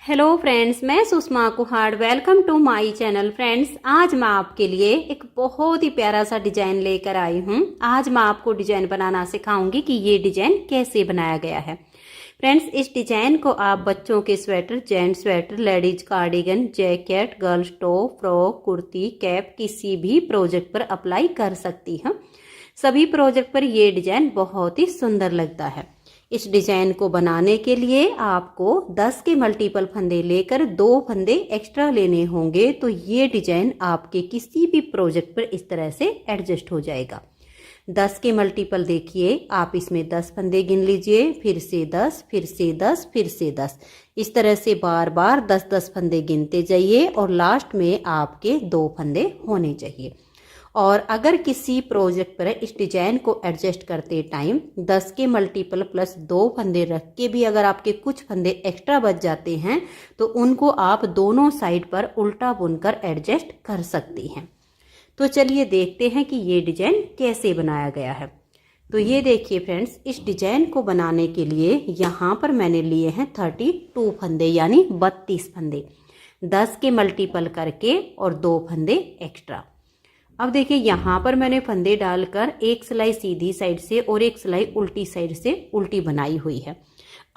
Hello friends, मैं Sushma Kuhad. Welcome to my channel. Friends, आज मैं आपके लिए एक बहुत ही प्यारा सा डिजाइन लेकर आई हूँ। आज मैं आपको डिजाइन बनाना सिखाऊंगी कि ये डिजाइन कैसे बनाया गया है। फ्रेंड्स, इस डिजाइन को आप बच्चों के sweater, gents sweater, ladies cardigan, jacket, girls top, frock, kurti, cap किसी भी प्रोजेक्ट पर अप्लाई कर सकती हैं। सभी प्रोजेक्ट पर ये डिजाइन बहुत ही सुंदर लगता है। इस डिजाइन को बनाने के लिए आपको 10 के मल्टीपल फंदे लेकर 2 फंदे एक्स्ट्रा लेने होंगे, तो ये डिजाइन आपके किसी भी प्रोजेक्ट पर इस तरह से एडजस्ट हो जाएगा। 10 के मल्टीपल देखिए, आप इसमें 10 फंदे गिन लीजिए, फिर से 10, फिर से 10, फिर से 10। इस तरह से बार बार 10-10 फंदे गिनते जाइए और लास्ट में आपके 2 फंदे होने चाहिए। और अगर किसी प्रोजेक्ट पर इस डिजाइन को एडजस्ट करते टाइम 10 के मल्टीपल प्लस 2 फंदे रख के भी अगर आपके कुछ फंदे एक्स्ट्रा बच जाते हैं तो उनको आप दोनों साइड पर उल्टा बुनकर एडजस्ट कर सकती हैं। तो चलिए देखते हैं कि ये डिजाइन कैसे बनाया गया है। तो ये देखिए फ्रेंड्स, इस डिजाइन को बनाने के लिए यहाँ पर मैंने लिए हैं 32 फंदे यानी 32 फंदे, 10 के मल्टीपल करके और 2 फंदे एक्स्ट्रा। अब देखिए, यहाँ पर मैंने फंदे डालकर एक सिलाई सीधी साइड से और एक सिलाई उल्टी साइड से उल्टी बनाई हुई है।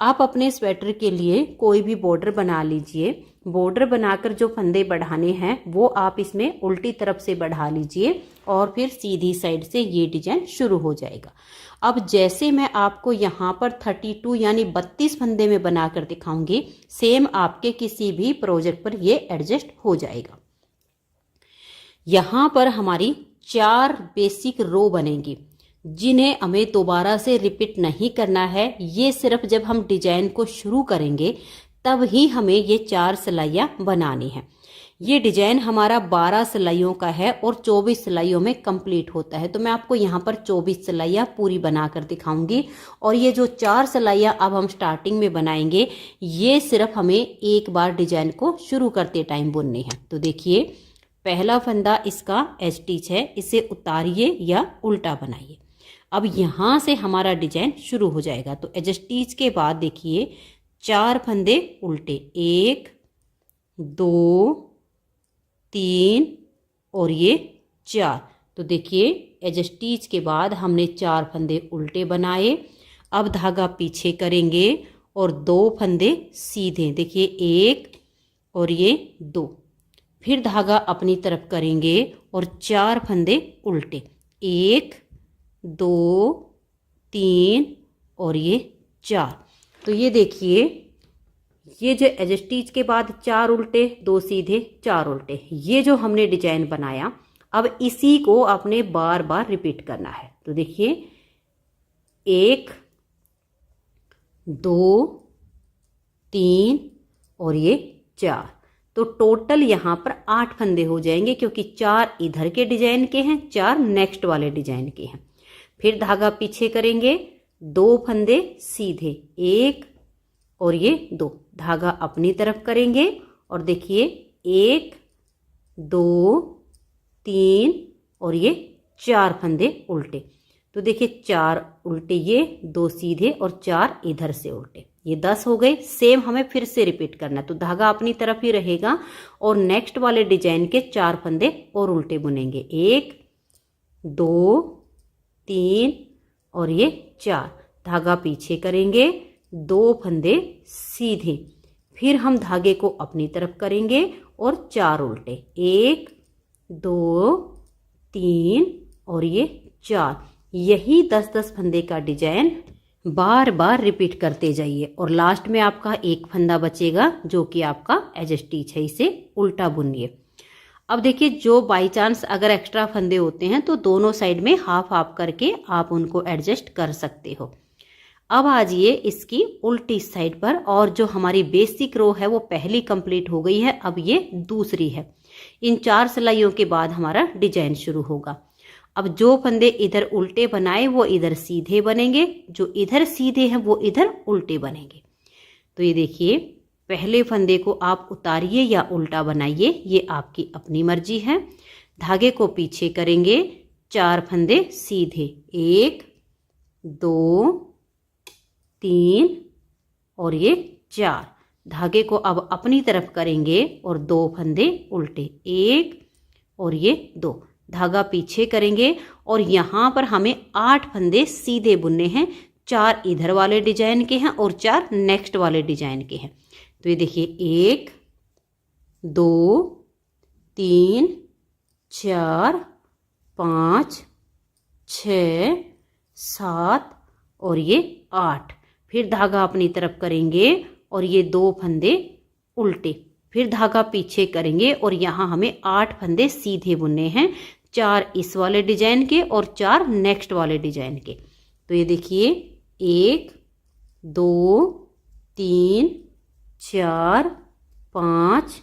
आप अपने स्वेटर के लिए कोई भी बॉर्डर बना लीजिए। बॉर्डर बनाकर जो फंदे बढ़ाने हैं वो आप इसमें उल्टी तरफ से बढ़ा लीजिए और फिर सीधी साइड से ये डिजाइन शुरू हो जाएगा। अब जैसे मैं आपको यहाँ पर 32 यानी 32 फंदे में बनाकर दिखाऊंगी, सेम आपके किसी भी प्रोजेक्ट पर ये एडजस्ट हो जाएगा। यहाँ पर हमारी 4 बेसिक रो बनेंगी जिन्हें हमें दोबारा से रिपीट नहीं करना है। ये सिर्फ जब हम डिजाइन को शुरू करेंगे तब ही हमें ये 4 सिलाइयाँ बनानी है। ये डिजाइन हमारा 12 सिलाइयों का है और 24 सिलाइयों में कंप्लीट होता है। तो मैं आपको यहाँ पर 24 सिलाइयाँ पूरी बनाकर दिखाऊंगी। और ये जो 4 सिलाइयाँ अब हम स्टार्टिंग में बनाएंगे, ये सिर्फ हमें एक बार डिजाइन को शुरू करते टाइम बुननी है। तो देखिए, पहला फंदा इसका एज स्टिच है, इसे उतारिए या उल्टा बनाइए। अब यहाँ से हमारा डिजाइन शुरू हो जाएगा। तो एज स्टिच के बाद देखिए 4 फंदे उल्टे, 1 2 3 और ये 4। तो देखिए, एज स्टिच के बाद हमने 4 फंदे उल्टे बनाए। अब धागा पीछे करेंगे और 2 फंदे सीधे, देखिए 1 और ये 2। फिर धागा अपनी तरफ करेंगे और 4 फंदे उल्टे, 1 2 3 और ये 4। तो ये देखिए, ये जो एज स्टिच के बाद 4 उल्टे, 2 सीधे, 4 उल्टे, ये जो हमने डिजाइन बनाया, अब इसी को आपने बार बार रिपीट करना है। तो देखिए 1 2 3 और ये 4। तो टोटल यहाँ पर 8 फंदे हो जाएंगे, क्योंकि 4 इधर के डिजाइन के हैं, 4 नेक्स्ट वाले डिजाइन के हैं। फिर धागा पीछे करेंगे, 2 फंदे सीधे, 1 और ये 2। धागा अपनी तरफ करेंगे और देखिए 1 2 3 और ये 4 फंदे उल्टे। तो देखिए 4 उल्टे, ये 2 सीधे और 4 इधर से उल्टे, ये 10 हो गए। सेम हमें फिर से रिपीट करना है। तो धागा अपनी तरफ ही रहेगा और नेक्स्ट वाले डिजाइन के 4 फंदे और उल्टे बुनेंगे, 1 2 3 और ये 4। धागा पीछे करेंगे, 2 फंदे सीधे, फिर हम धागे को अपनी तरफ करेंगे और 4 उल्टे, 1 2 3 और ये 4। यही 10-10 फंदे का डिजाइन बार बार रिपीट करते जाइए और लास्ट में आपका एक फंदा बचेगा जो कि आपका एज स्टिच है, इसे उल्टा बुनिए। अब देखिए, जो बाई चांस अगर एक्स्ट्रा फंदे होते हैं तो दोनों साइड में हाफ हाफ करके आप उनको एडजस्ट कर सकते हो। अब आ जाइए इसकी उल्टी साइड पर, और जो हमारी बेसिक रो है वो पहली कंप्लीट हो गई है, अब ये दूसरी है। इन 4 सिलाइयों के बाद हमारा डिजाइन शुरू होगा। अब जो फंदे इधर उल्टे बनाए वो इधर सीधे बनेंगे, जो इधर सीधे हैं वो इधर उल्टे बनेंगे। तो ये देखिए, पहले फंदे को आप उतारिए या उल्टा बनाइए, ये आपकी अपनी मर्जी है। धागे को पीछे करेंगे, 4 फंदे सीधे, 1 2 3 और ये 4। धागे को अब अपनी तरफ करेंगे और 2 फंदे उल्टे, 1 और ये 2, धागा पीछे करेंगे और यहाँ पर हमें 8 फंदे सीधे बुनने हैं। 4 इधर वाले डिजाइन के हैं और 4 नेक्स्ट वाले डिजाइन के हैं। तो ये देखिए 1 2 3 4 5 6 7 और ये 8। फिर धागा अपनी तरफ करेंगे और ये 2 फंदे उल्टे, फिर धागा पीछे करेंगे और यहाँ हमें 8 फंदे सीधे बुनने हैं। 4 इस वाले डिजाइन के और 4 नेक्स्ट वाले डिजाइन के। तो ये देखिए 1 2 3 4 5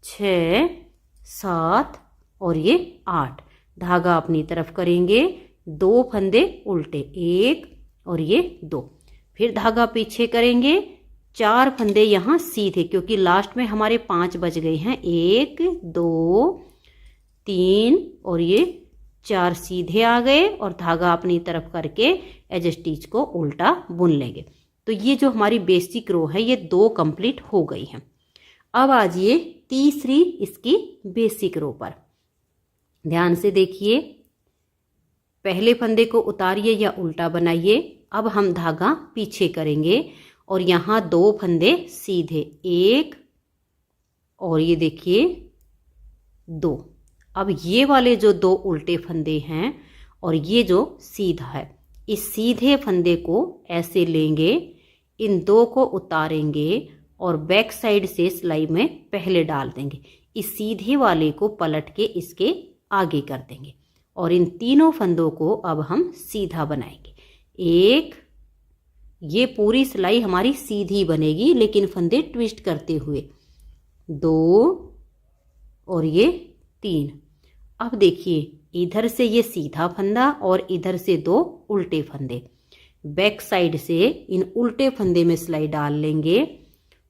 6 7 और ये 8। धागा अपनी तरफ करेंगे, 2 फंदे उल्टे, 1 और ये 2, फिर धागा पीछे करेंगे, 4 फंदे यहाँ सीधे, क्योंकि लास्ट में हमारे 5 बच गए हैं। 1 2 3 और ये 4 सीधे आ गए और धागा अपनी तरफ करके एज स्टिच को उल्टा बुन लेंगे। तो ये जो हमारी बेसिक रो है ये 2 कंप्लीट हो गई हैं। अब आ जाइए तीसरी इसकी बेसिक रो पर। ध्यान से देखिए, पहले फंदे को उतारिए या उल्टा बनाइए। अब हम धागा पीछे करेंगे और यहाँ 2 फंदे सीधे, 1 और ये देखिए 2। अब ये वाले जो 2 उल्टे फंदे हैं और ये जो सीधा है, इस सीधे फंदे को ऐसे लेंगे, इन 2 को उतारेंगे और बैक साइड से सिलाई में पहले डाल देंगे। इस सीधे वाले को पलट के इसके आगे कर देंगे और इन तीनों फंदों को अब हम सीधा बनाएंगे। 1, ये पूरी सिलाई हमारी सीधी बनेगी लेकिन फंदे ट्विस्ट करते हुए, 2 और ये 3। अब देखिए इधर से ये सीधा फंदा और इधर से 2 उल्टे फंदे, बैक साइड से इन उल्टे फंदे में सिलाई डाल लेंगे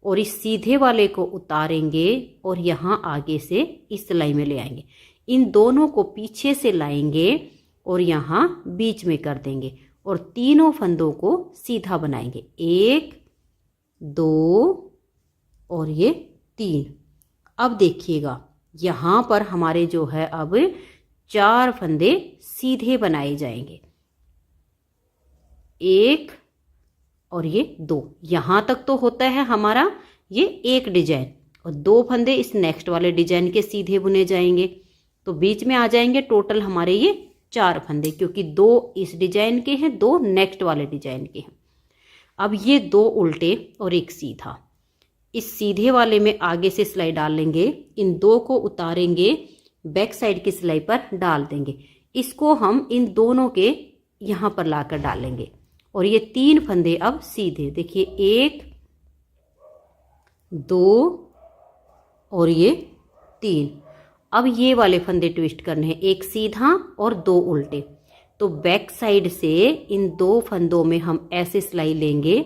और इस सीधे वाले को उतारेंगे और यहाँ आगे से इस सिलाई में ले आएंगे। इन दोनों को पीछे से लाएंगे और यहाँ बीच में कर देंगे और तीनों फंदों को सीधा बनाएंगे, 1 2 और ये 3। अब देखिएगा यहाँ पर हमारे जो है अब 4 फंदे सीधे बनाए जाएंगे, 1 और ये 2। यहाँ तक तो होता है हमारा ये एक डिजाइन और 2 फंदे इस नेक्स्ट वाले डिजाइन के सीधे बुने जाएंगे। तो बीच में आ जाएंगे टोटल हमारे ये 4 फंदे, क्योंकि 2 इस डिजाइन के हैं, 2 नेक्स्ट वाले डिजाइन के हैं। अब ये 2 उल्टे और एक सीधा, इस सीधे वाले में आगे से सिलाई डाल लेंगे, इन 2 को उतारेंगे, बैक साइड की सिलाई पर डाल देंगे। इसको हम इन दोनों के यहाँ पर लाकर डालेंगे और ये 3 फंदे अब सीधे, देखिए 1 2 और ये 3। अब ये वाले फंदे ट्विस्ट करने हैं, एक सीधा और 2 उल्टे। तो बैक साइड से इन 2 फंदों में हम ऐसे सिलाई लेंगे,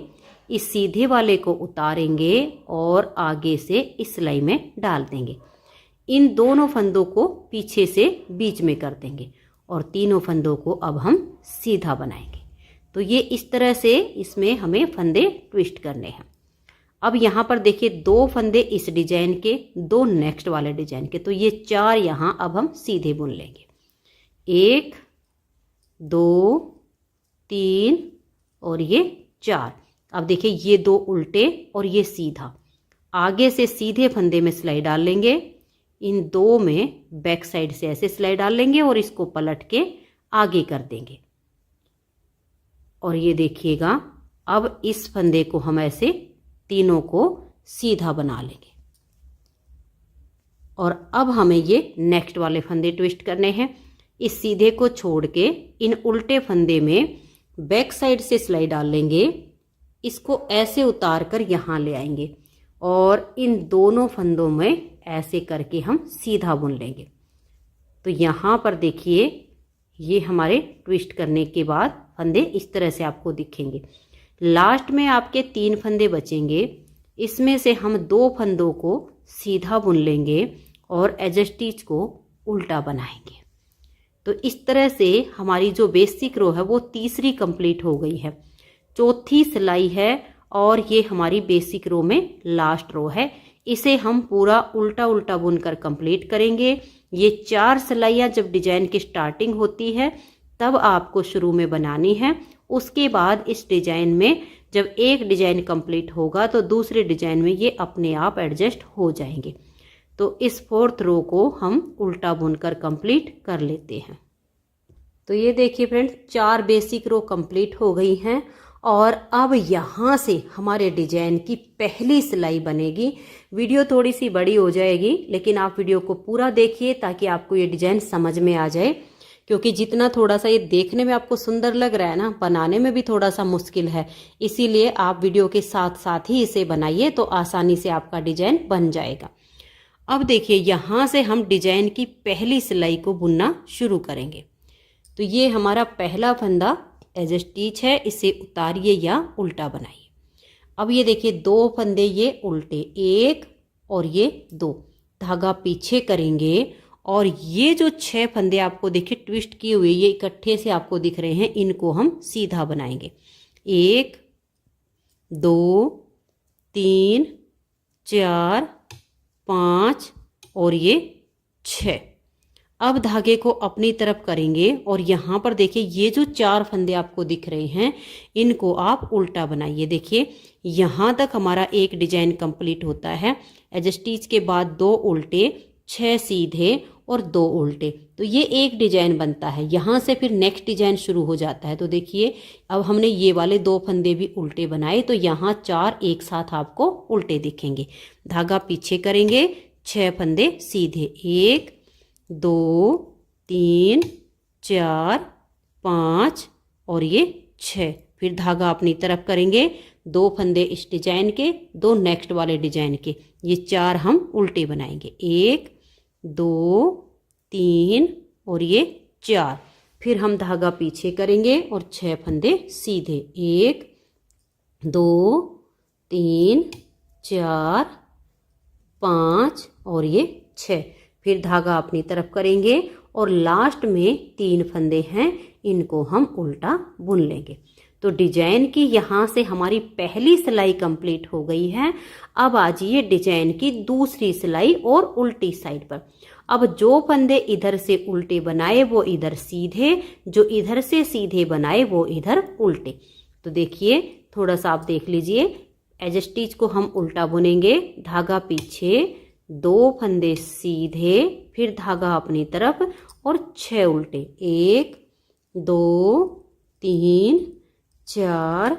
इस सीधे वाले को उतारेंगे और आगे से इस सिलाई में डाल देंगे। इन दोनों फंदों को पीछे से बीच में कर देंगे और तीनों फंदों को अब हम सीधा बनाएंगे। तो ये इस तरह से इसमें हमें फंदे ट्विस्ट करने हैं। अब यहाँ पर देखिए 2 फंदे इस डिजाइन के, 2 नेक्स्ट वाले डिजाइन के, तो ये 4 यहाँ अब हम सीधे बुन लेंगे, 1 2 3 और ये 4। अब देखिए ये 2 उल्टे और ये सीधा, आगे से सीधे फंदे में सिलाई डाल लेंगे, इन 2 में बैक साइड से ऐसे सिलाई डाल लेंगे और इसको पलट के आगे कर देंगे। और ये देखिएगा अब इस फंदे को हम ऐसे तीनों को सीधा बना लेंगे और अब हमें ये नेक्स्ट वाले फंदे ट्विस्ट करने हैं। इस सीधे को छोड़ के इन उल्टे फंदे में बैक साइड से सिलाई डाल लेंगे, इसको ऐसे उतार कर यहाँ ले आएंगे और इन दोनों फंदों में ऐसे करके हम सीधा बुन लेंगे। तो यहाँ पर देखिए ये हमारे ट्विस्ट करने के बाद फंदे इस तरह से आपको दिखेंगे। लास्ट में आपके 3 फंदे बचेंगे, इसमें से हम 2 फंदों को सीधा बुन लेंगे और एज स्टिच को उल्टा बनाएंगे। तो इस तरह से हमारी जो बेसिक रो है वो तीसरी कंप्लीट हो गई है। चौथी सिलाई है और ये हमारी बेसिक रो में लास्ट रो है। इसे हम पूरा उल्टा उल्टा बुनकर कंप्लीट करेंगे। ये 4 सिलाइयाँ जब डिजाइन की स्टार्टिंग होती है तब आपको शुरू में बनानी है। उसके बाद इस डिजाइन में जब एक डिजाइन कंप्लीट होगा तो दूसरे डिजाइन में ये अपने आप एडजस्ट हो जाएंगे। तो इस 4th रो को हम उल्टा बुनकर कंप्लीट कर लेते हैं। तो ये देखिए फ्रेंड्स, 4 बेसिक रो कंप्लीट हो गई हैं और अब यहाँ से हमारे डिजाइन की पहली सिलाई बनेगी। वीडियो थोड़ी सी बड़ी हो जाएगी लेकिन आप वीडियो को पूरा देखिए ताकि आपको ये डिजाइन समझ में आ जाए, क्योंकि जितना थोड़ा सा ये देखने में आपको सुंदर लग रहा है ना, बनाने में भी थोड़ा सा मुश्किल है। इसीलिए आप वीडियो के साथ साथ ही इसे बनाइए तो आसानी से आपका डिजाइन बन जाएगा। अब देखिए, यहाँ से हम डिजाइन की पहली सिलाई को बुनना शुरू करेंगे। तो ये हमारा पहला फंदा एज ए स्टिच है, इसे उतारिए या उल्टा बनाइए। अब ये देखिए 2 फंदे ये उल्टे, 1 और ये 2, धागा पीछे करेंगे और ये जो 6 फंदे आपको देखिए ट्विस्ट किए हुए ये इकट्ठे से आपको दिख रहे हैं, इनको हम सीधा बनाएंगे। 1 2 3 4 5 और ये 6। अब धागे को अपनी तरफ करेंगे और यहाँ पर देखिए ये जो 4 फंदे आपको दिख रहे हैं इनको आप उल्टा बनाइए। देखिए यहाँ तक हमारा एक डिजाइन कंप्लीट होता है। एज स्टिच के बाद 2 उल्टे, 6 सीधे और 2 उल्टे, तो ये एक डिजाइन बनता है। यहाँ से फिर नेक्स्ट डिजाइन शुरू हो जाता है। तो देखिए अब हमने ये वाले 2 फंदे भी उल्टे बनाए तो यहाँ 4 एक साथ आपको उल्टे दिखेंगे। धागा पीछे करेंगे, 6 फंदे सीधे, 1 2 3 4 5 और ये 6। फिर धागा अपनी तरफ करेंगे, 2 फंदे इस डिजाइन के, 2 नेक्स्ट वाले डिजाइन के, ये 4 हम उल्टे बनाएंगे। 1 2 3 और ये 4। फिर हम धागा पीछे करेंगे और 6 फंदे सीधे, 1 2 3 4 5 और ये 6। फिर धागा अपनी तरफ करेंगे और लास्ट में 3 फंदे हैं, इनको हम उल्टा बुन लेंगे। तो डिजाइन की यहाँ से हमारी पहली सिलाई कंप्लीट हो गई है। अब आ जाइए डिजाइन की दूसरी सिलाई और उल्टी साइड पर। अब जो फंदे इधर से उल्टे बनाए वो इधर सीधे, जो इधर से सीधे बनाए वो इधर उल्टे। तो देखिए थोड़ा सा आप देख लीजिए, एज स्टिच को हम उल्टा बुनेंगे, धागा पीछे, 2 फंदे सीधे, फिर धागा अपनी तरफ और 6 उल्टे, 1 2 3 4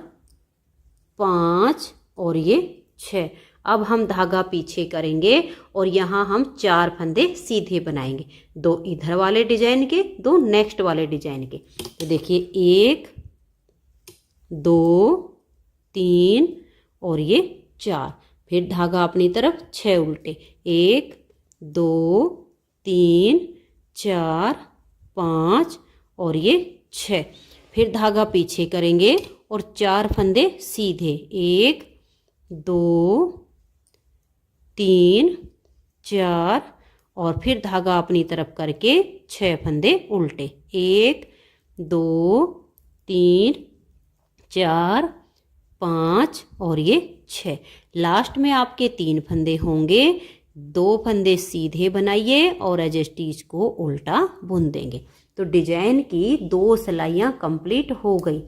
5 और ये 6। अब हम धागा पीछे करेंगे और यहाँ हम 4 फंदे सीधे बनाएंगे, 2 इधर वाले डिजाइन के, 2 नेक्स्ट वाले डिजाइन के। तो देखिए 1 2 3 और ये 4। फिर धागा अपनी तरफ, 6 उल्टे, 1 2 3 4 5 और ये 6। फिर धागा पीछे करेंगे और 4 फंदे सीधे, 1 2 3 4 और फिर धागा अपनी तरफ करके 6 फंदे उल्टे, 1 2 3 4 5 और ये 6। लास्ट में आपके 3 फंदे होंगे, 2 फंदे सीधे बनाइए और एज स्टिच को उल्टा बुन देंगे। तो डिजाइन की 2 सिलाइयाँ कंप्लीट हो गई।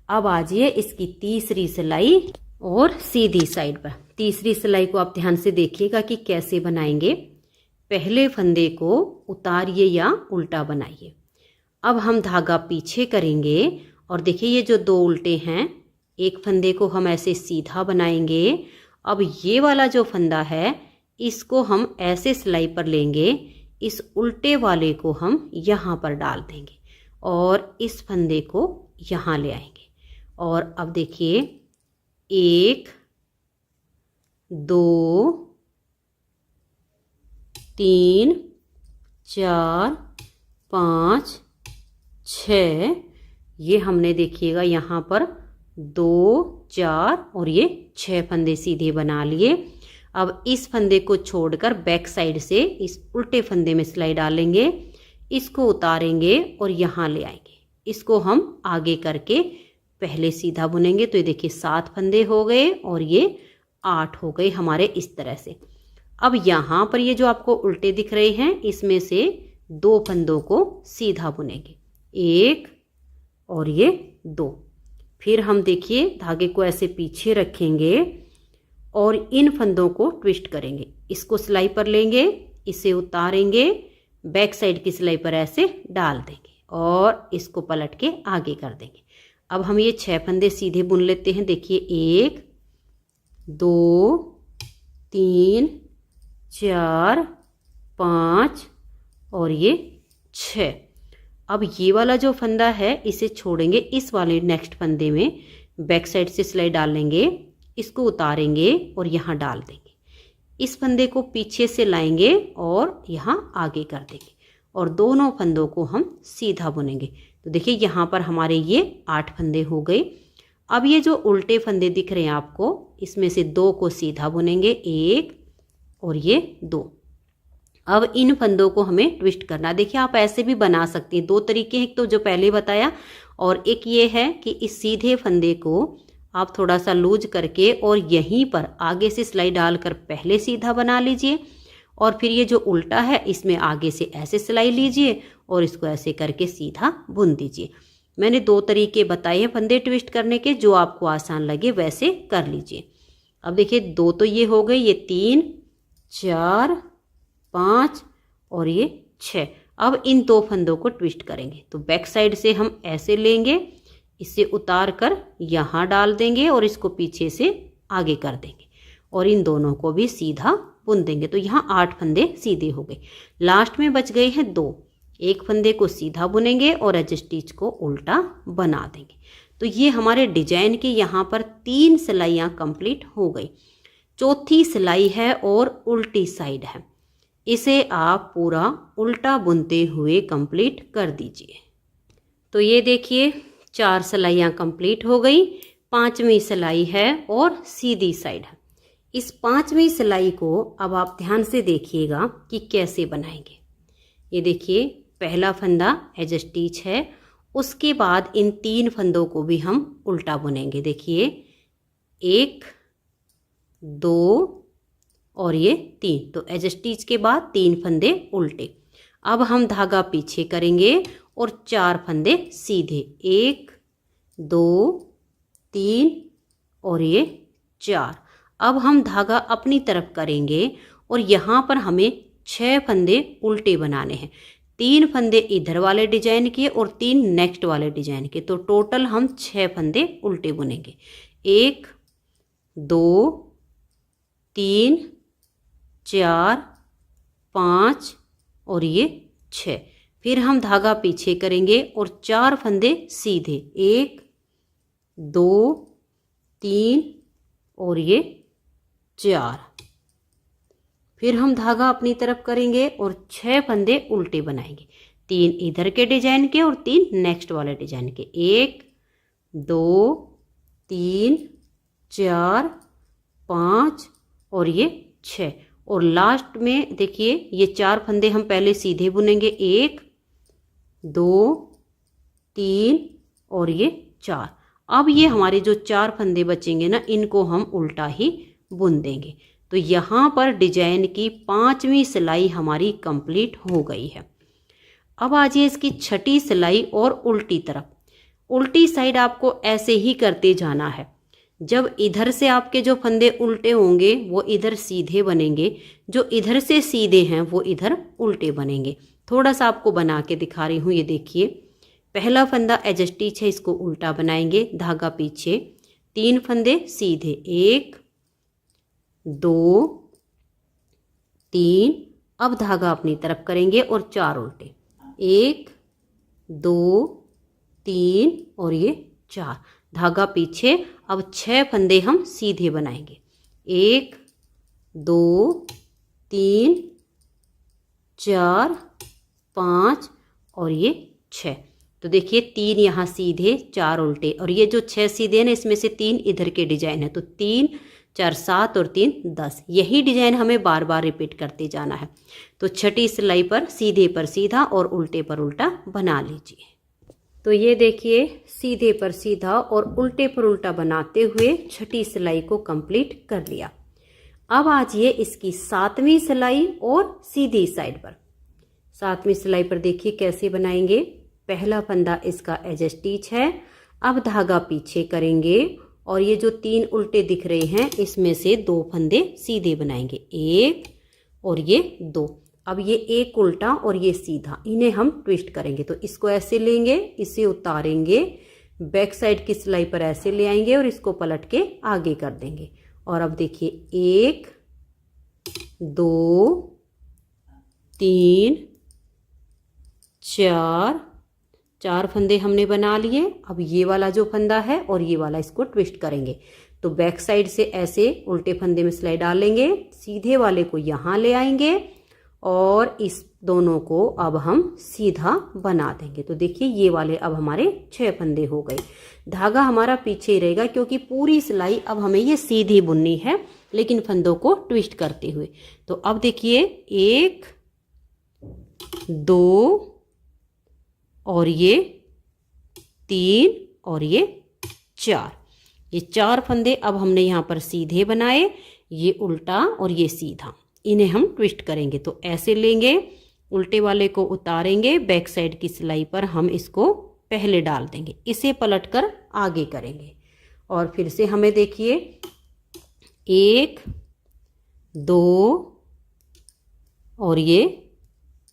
अब आ जाइए इसकी तीसरी सिलाई और सीधी साइड पर। तीसरी सिलाई को आप ध्यान से देखिएगा कि कैसे बनाएंगे। पहले फंदे को उतारिए या उल्टा बनाइए। अब हम धागा पीछे करेंगे और देखिए ये जो 2 उल्टे हैं, एक फंदे को हम ऐसे सीधा बनाएंगे। अब ये वाला जो फंदा है इसको हम ऐसे सिलाई पर लेंगे, इस उल्टे वाले को हम यहाँ पर डाल देंगे और इस फंदे को यहाँ ले आएंगे। और अब देखिए 1 2 3 4 5 6, ये हमने देखिएगा यहाँ पर 2 4 और ये 6 फंदे सीधे बना लिए। अब इस फंदे को छोड़कर बैक साइड से इस उल्टे फंदे में सिलाई डालेंगे, इसको उतारेंगे और यहाँ ले आएंगे। इसको हम आगे करके पहले सीधा बुनेंगे। तो ये देखिए 7 फंदे हो गए और ये 8 हो गए हमारे इस तरह से। अब यहाँ पर ये जो आपको उल्टे दिख रहे हैं इसमें से 2 फंदों को सीधा बुनेंगे, 1 और ये 2। फिर हम देखिए धागे को ऐसे पीछे रखेंगे और इन फंदों को ट्विस्ट करेंगे। इसको सिलाई पर लेंगे, इसे उतारेंगे, बैक साइड की सिलाई पर ऐसे डाल देंगे और इसको पलट के आगे कर देंगे। अब हम ये 6 फंदे सीधे बुन लेते हैं। देखिए 1 2 3 4 5 और ये 6। अब ये वाला जो फंदा है इसे छोड़ेंगे, इस वाले नेक्स्ट फंदे में बैक साइड से सिलाई डालेंगे, इसको उतारेंगे और यहाँ डाल देंगे। इस फंदे को पीछे से लाएंगे और यहाँ आगे कर देंगे और दोनों फंदों को हम सीधा बुनेंगे। तो देखिए यहाँ पर हमारे ये 8 फंदे हो गए। अब ये जो उल्टे फंदे दिख रहे हैं आपको, इसमें से 2 को सीधा बुनेंगे, 1 और ये 2। अब इन फंदों को हमें ट्विस्ट करना। देखिए आप ऐसे भी बना सकती हैं, 2 तरीके हैं, एक तो जो पहले बताया और एक ये है कि इस सीधे फंदे को आप थोड़ा सा लूज करके और यहीं पर आगे से सिलाई डालकर पहले सीधा बना लीजिए और फिर ये जो उल्टा है इसमें आगे से ऐसे सिलाई लीजिए और इसको ऐसे करके सीधा बुन दीजिए। मैंने 2 तरीके बताए हैं फंदे ट्विस्ट करने के, जो आपको आसान लगे वैसे कर लीजिए। अब देखिए 2 तो ये हो गए, ये 3 4 5 और ये 6। अब इन 2 फंदों को ट्विस्ट करेंगे। तो बैक साइड से हम ऐसे लेंगे, इसे उतार कर यहाँ डाल देंगे और इसको पीछे से आगे कर देंगे और इन दोनों को भी सीधा बुन देंगे। तो यहाँ 8 फंदे सीधे हो गए। लास्ट में बच गए हैं 2। एक फंदे को सीधा बुनेंगे और एज स्टिच को उल्टा बना देंगे। तो ये हमारे डिजाइन की यहाँ पर 3 सिलाइयाँ कंप्लीट हो गई। चौथी सिलाई है और उल्टी साइड है, इसे आप पूरा उल्टा बुनते हुए कंप्लीट कर दीजिए। तो ये देखिए 4 सिलाइयाँ कंप्लीट हो गई। 5वीं सिलाई है और सीधी साइड है। इस 5वीं सिलाई को अब आप ध्यान से देखिएगा कि कैसे बनाएंगे। ये देखिए पहला फंदा एज स्टिच है, उसके बाद इन 3 फंदों को भी हम उल्टा बुनेंगे। देखिए 1 2 और ये 3। तो एज स्टिच के बाद 3 फंदे उल्टे। अब हम धागा पीछे करेंगे और 4 फंदे सीधे, 1 2 3 और ये 4। अब हम धागा अपनी तरफ करेंगे और यहाँ पर हमें 6 फंदे उल्टे बनाने हैं। 3 फंदे इधर वाले डिजाइन के और 3 नेक्स्ट वाले डिजाइन के। तो टोटल हम 6 फंदे उल्टे बुनेंगे, 1 2 3 4 5 और ये 6। फिर हम धागा पीछे करेंगे और 4 फंदे सीधे, 1 2 3 और ये 4। फिर हम धागा अपनी तरफ करेंगे और 6 फंदे उल्टे बनाएंगे, 3 इधर के डिजाइन के और 3 नेक्स्ट वाले डिजाइन के, 1 2 3 4 5 और ये 6। और लास्ट में देखिए ये 4 फंदे हम पहले सीधे बुनेंगे, 1 2 3 और ये 4। अब ये हमारे जो 4 फंदे बचेंगे ना, इनको हम उल्टा ही बुन देंगे। तो यहाँ पर डिजाइन की 5वीं सिलाई हमारी कंप्लीट हो गई है। अब आ जाइए इसकी 6ठी सिलाई और उल्टी तरफ। उल्टी साइड आपको ऐसे ही करते जाना है। जब इधर से आपके जो फंदे उल्टे होंगे वो इधर सीधे बनेंगे, जो इधर से सीधे हैं वो इधर उल्टे बनेंगे। थोड़ा सा आपको बना के दिखा रही हूँ। ये देखिए पहला फंदा एज स्टिच है, इसको उल्टा बनाएंगे, धागा पीछे, 3 फंदे सीधे, 1 2 3। अब धागा अपनी तरफ करेंगे और 4 उल्टे, 1 2 3 और ये 4। धागा पीछे। अब 6 फंदे हम सीधे बनाएंगे, 1 2 3 4 5 और ये 6। तो देखिए 3 यहाँ सीधे, 4 उल्टे, और ये जो 6 सीधे हैं ना इसमें से 3 इधर के डिजाइन है। तो 3 4 7 और 3 10। यही डिजाइन हमें बार बार रिपीट करते जाना है। तो 6ठी सिलाई पर सीधे पर सीधा और उल्टे पर उल्टा बना लीजिए। तो ये देखिए सीधे पर सीधा और उल्टे पर उल्टा बनाते हुए छठी सिलाई को कंप्लीट कर लिया। अब आजिए इसकी 7वीं सिलाई और सीधी साइड पर। 7वीं सिलाई पर देखिए कैसे बनाएंगे। पहला फंदा इसका एज स्टिच है। अब धागा पीछे करेंगे और ये जो 3 उल्टे दिख रहे हैं इसमें से 2 फंदे सीधे बनाएंगे, 1 और ये 2। अब ये एक उल्टा और ये सीधा, इन्हें हम ट्विस्ट करेंगे। तो इसको ऐसे लेंगे, इसे उतारेंगे, बैक साइड की सिलाई पर ऐसे ले आएंगे और इसको पलट के आगे कर देंगे। और अब देखिए 1 2 3 4 फंदे हमने बना लिए। अब ये वाला जो फंदा है और ये वाला इसको ट्विस्ट करेंगे। तो बैक साइड से ऐसे उल्टे फंदे में सिलाई डाल लेंगे, सीधे वाले को यहाँ ले आएंगे और इस दोनों को अब हम सीधा बना देंगे। तो देखिए ये वाले अब हमारे 6 फंदे हो गए। धागा हमारा पीछे ही रहेगा क्योंकि पूरी सिलाई अब हमें ये सीधी बुननी है, लेकिन फंदों को ट्विस्ट करते हुए। तो अब देखिए 1 2 और ये 3 और ये 4, ये 4 फंदे अब हमने यहाँ पर सीधे बनाए, ये उल्टा और ये सीधा, इन्हें हम ट्विस्ट करेंगे। तो ऐसे लेंगे, उल्टे वाले को उतारेंगे, बैक साइड की सिलाई पर हम इसको पहले डाल देंगे, इसे पलटकर आगे करेंगे। और फिर से हमें देखिए 1 2 और ये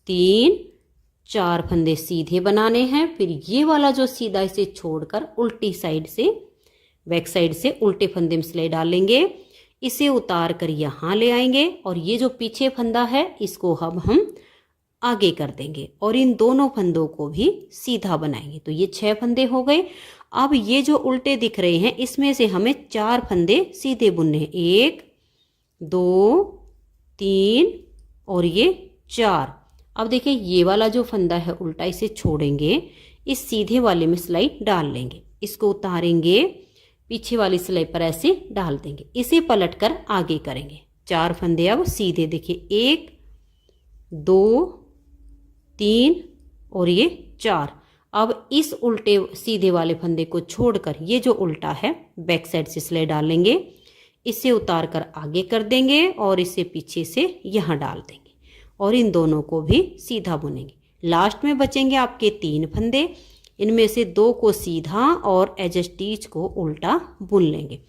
3 4 फंदे सीधे बनाने हैं। फिर ये वाला जो सीधा, इसे छोड़कर उल्टी साइड से, बैक साइड से उल्टे फंदे में सिलाई डालेंगे, इसे उतार कर यहाँ ले आएंगे और ये जो पीछे फंदा है इसको अब हम आगे कर देंगे और इन दोनों फंदों को भी सीधा बनाएंगे। तो ये 6 फंदे हो गए। अब ये जो उल्टे दिख रहे हैं इसमें से हमें 4 फंदे सीधे बुनने हैं, 1 2 3 और ये 4। अब देखिए ये वाला जो फंदा है उल्टा, इसे छोड़ेंगे, इस सीधे वाले में सिलाई डाल लेंगे, इसको उतारेंगे, पीछे वाली सिलाई पर ऐसे डाल देंगे, इसे पलटकर आगे करेंगे। 4 फंदे अब सीधे, देखिए 1 2 3 और ये 4। अब इस उल्टे सीधे वाले फंदे को छोड़कर ये जो उल्टा है बैक साइड से सिलाई डाल लेंगे, इसे उतार कर आगे कर देंगे और इसे पीछे से यहाँ डाल देंगे और इन दोनों को भी सीधा बुनेंगे। लास्ट में बचेंगे आपके 3 फंदे, इनमें से 2 को सीधा और एज स्टिच को उल्टा बुन लेंगे।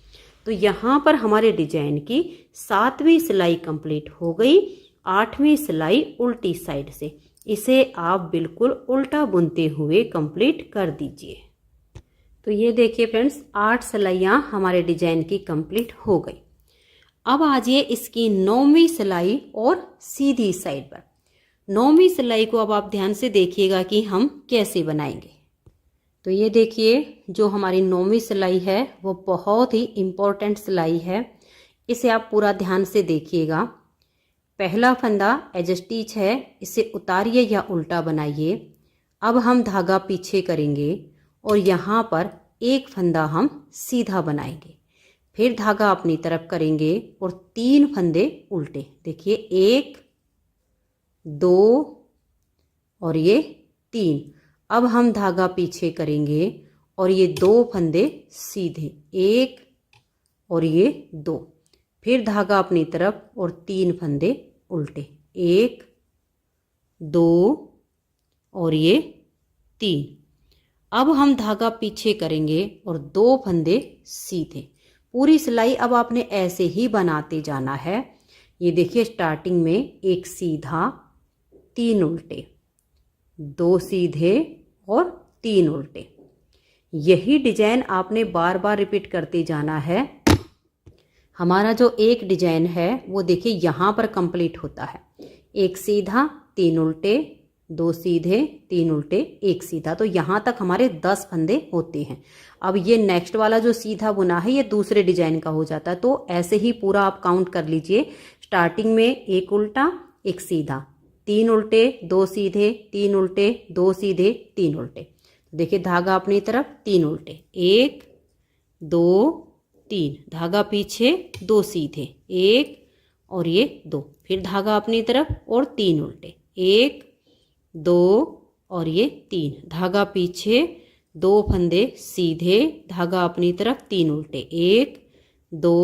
तो यहाँ पर हमारे डिजाइन की 7वीं सिलाई कंप्लीट हो गई। 8वीं सिलाई उल्टी साइड से, इसे आप बिल्कुल उल्टा बुनते हुए कंप्लीट कर दीजिए। तो ये देखिए फ्रेंड्स, 8 सिलाइयाँ हमारे डिजाइन की कंप्लीट हो गई। अब आजिए इसकी 9वीं सिलाई और सीधी साइड पर। 9वीं सिलाई को अब आप ध्यान से देखिएगा कि हम कैसे बनाएंगे। तो ये देखिए जो हमारी 9वीं सिलाई है वो बहुत ही इम्पोर्टेंट सिलाई है, इसे आप पूरा ध्यान से देखिएगा। पहला फंदा एज स्टिच है, इसे उतारिए या उल्टा बनाइए। अब हम धागा पीछे करेंगे और यहाँ पर एक फंदा हम सीधा बनाएंगे, फिर धागा अपनी तरफ करेंगे और 3 फंदे उल्टे, देखिए 1 2 और ये 3। अब हम धागा पीछे करेंगे और ये 2 फंदे सीधे, 1 और ये 2, फिर धागा अपनी तरफ और 3 फंदे उल्टे, 1 2 और ये 3। अब हम धागा पीछे करेंगे और 2 फंदे सीधे। पूरी सिलाई अब आपने ऐसे ही बनाते जाना है। ये देखिए स्टार्टिंग में 1 सीधा, 3 उल्टे, 2 सीधे और 3 उल्टे। यही डिजाइन आपने बार बार रिपीट करते जाना है। हमारा जो एक डिजाइन है वो देखिए यहाँ पर कंप्लीट होता है, 1 सीधा 3 उल्टे, 2 सीधे 3 उल्टे 1 सीधा। तो यहाँ तक हमारे 10 फंदे होते हैं। अब ये नेक्स्ट वाला जो सीधा बुना है ये दूसरे डिजाइन का हो जाता है। तो ऐसे ही पूरा आप काउंट कर लीजिए। स्टार्टिंग में 1 उल्टा 1 सीधा, 3 उल्टे 2 सीधे, 3 उल्टे 2 सीधे 3 उल्टे। देखिए धागा अपनी तरफ 3 उल्टे, 1 2 3, धागा पीछे 2 सीधे, 1 और ये 2, फिर धागा अपनी तरफ और 3 उल्टे, 1 2 और ये 3, धागा पीछे 2 फंदे सीधे, धागा अपनी तरफ, 3 उल्टे, 1 2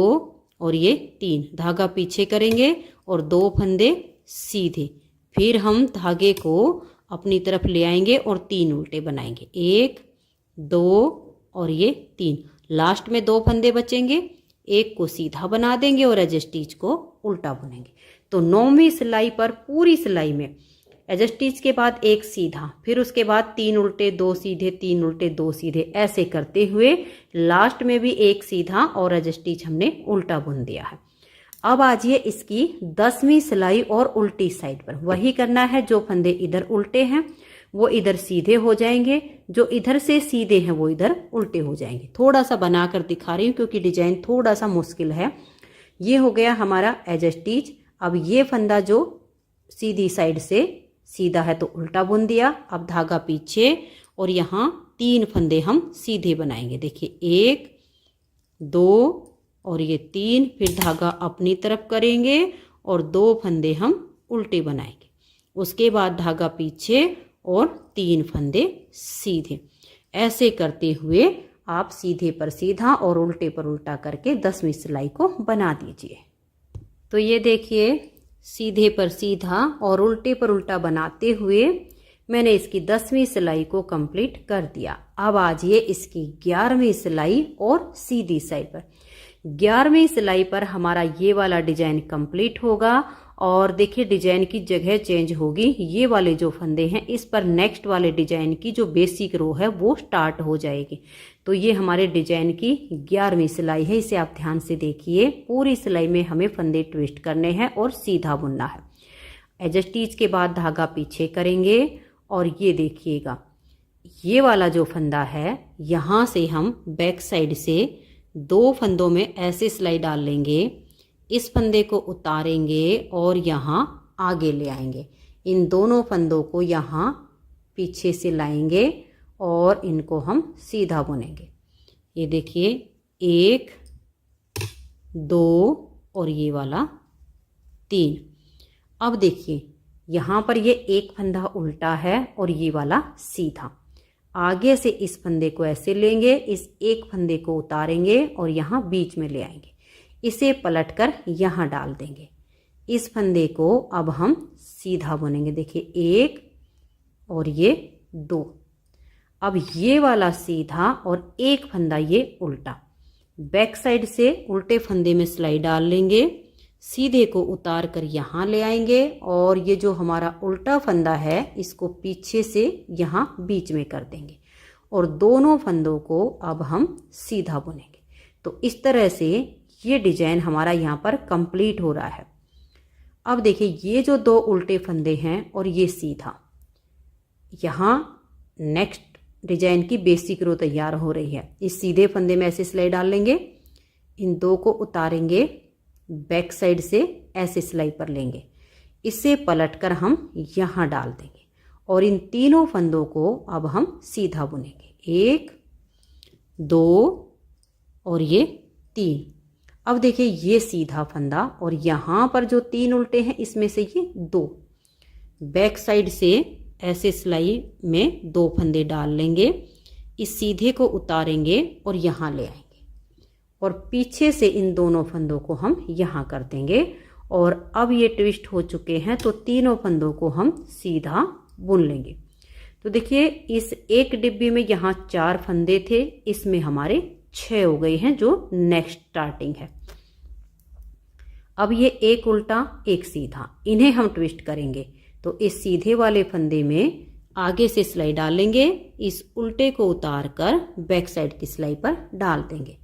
और ये 3, धागा पीछे करेंगे और 2 फंदे सीधे, फिर हम धागे को अपनी तरफ ले आएंगे और 3 उल्टे बनाएंगे, 1 2 और ये 3, लास्ट में 2 फंदे बचेंगे, एक को सीधा बना देंगे और एज स्टिच को उल्टा बुनेंगे। तो 9वीं सिलाई पर पूरी सिलाई में एज स्टिच के बाद एक सीधा, फिर उसके बाद 3 उल्टे 2 सीधे, 3 उल्टे 2 सीधे, ऐसे करते हुए लास्ट में भी एक सीधा और एज स्टिच हमने उल्टा बुन दिया है। अब आजिए इसकी 10वीं सिलाई और उल्टी साइड पर वही करना है। जो फंदे इधर उल्टे हैं वो इधर सीधे हो जाएंगे, जो इधर से सीधे हैं वो इधर उल्टे हो जाएंगे। थोड़ा सा बनाकर दिखा रही हूँ क्योंकि डिजाइन थोड़ा सा मुश्किल है। ये हो गया हमारा एज स्टिच। अब ये फंदा जो सीधी साइड से सीधा है तो उल्टा बुन दिया, अब धागा पीछे और यहाँ 3 फंदे हम सीधे बनाएंगे। देखिए 1 2 और ये 3, फिर धागा अपनी तरफ करेंगे और 2 फंदे हम उल्टे बनाएंगे, उसके बाद धागा पीछे और 3 फंदे सीधे। ऐसे करते हुए आप सीधे पर सीधा और उल्टे पर उल्टा करके 10वीं सिलाई को बना दीजिए। तो ये देखिए सीधे पर सीधा और उल्टे पर उल्टा बनाते हुए मैंने इसकी 10वीं सिलाई को कंप्लीट कर दिया। अब आजिए इसकी 11वीं सिलाई और सीधी साइड पर। 11वीं सिलाई पर हमारा ये वाला डिजाइन कंप्लीट होगा और देखिए डिजाइन की जगह चेंज होगी। ये वाले जो फंदे हैं इस पर नेक्स्ट वाले डिजाइन की जो बेसिक रो है वो स्टार्ट हो जाएगी। तो ये हमारे डिजाइन की 11वीं सिलाई है, इसे आप ध्यान से देखिए। पूरी सिलाई में हमें फंदे ट्विस्ट करने हैं और सीधा बुनना है। एज स्टिच के बाद धागा पीछे करेंगे और ये देखिएगा ये वाला जो फंदा है यहाँ से हम बैक साइड से 2 फंदों में ऐसे सिलाई डाल लेंगे, इस फंदे को उतारेंगे और यहाँ आगे ले आएंगे। इन दोनों फंदों को यहाँ पीछे से लाएंगे और इनको हम सीधा बुनेंगे। ये देखिए 1 2 और ये वाला 3। अब देखिए यहाँ पर ये एक फंदा उल्टा है और ये वाला सीधा। आगे से इस फंदे को ऐसे लेंगे, इस एक फंदे को उतारेंगे और यहाँ बीच में ले आएंगे, इसे पलटकर यहाँ डाल देंगे। इस फंदे को अब हम सीधा बुनेंगे। देखिए 1 और ये 2। अब ये वाला सीधा और एक फंदा ये उल्टा। बैक साइड से उल्टे फंदे में सिलाई डाल लेंगे, सीधे को उतार कर यहाँ ले आएंगे और ये जो हमारा उल्टा फंदा है इसको पीछे से यहाँ बीच में कर देंगे और दोनों फंदों को अब हम सीधा बुनेंगे। तो इस तरह से ये डिजाइन हमारा यहाँ पर कंप्लीट हो रहा है। अब देखिए ये जो 2 उल्टे फंदे हैं और ये सीधा, यहाँ नेक्स्ट डिजाइन की बेसिक रो तैयार हो रही है। इस सीधे फंदे में ऐसे सिलाई डाल लेंगे, इन 2 को उतारेंगे, बैक साइड से ऐसे सिलाई पर लेंगे, इसे पलटकर हम यहाँ डाल देंगे और इन तीनों फंदों को अब हम सीधा बुनेंगे। 1 2 और ये 3। अब देखिए ये सीधा फंदा और यहाँ पर जो 3 उल्टे हैं इसमें से ये 2, बैक साइड से ऐसे सिलाई में 2 फंदे डाल लेंगे, इस सीधे को उतारेंगे और यहाँ ले आएंगे और पीछे से इन दोनों फंदों को हम यहाँ कर देंगे और अब ये ट्विस्ट हो चुके हैं तो तीनों फंदों को हम सीधा बुन लेंगे। तो देखिए इस एक डिब्बी में यहाँ 4 फंदे थे, इसमें हमारे 6 हो गए हैं जो नेक्स्ट स्टार्टिंग है। अब ये एक उल्टा एक सीधा, इन्हें हम ट्विस्ट करेंगे। तो इस सीधे वाले फंदे में आगे से सिलाई डालेंगे, इस उल्टे को उतार कर बैक साइड की सिलाई पर डाल देंगे,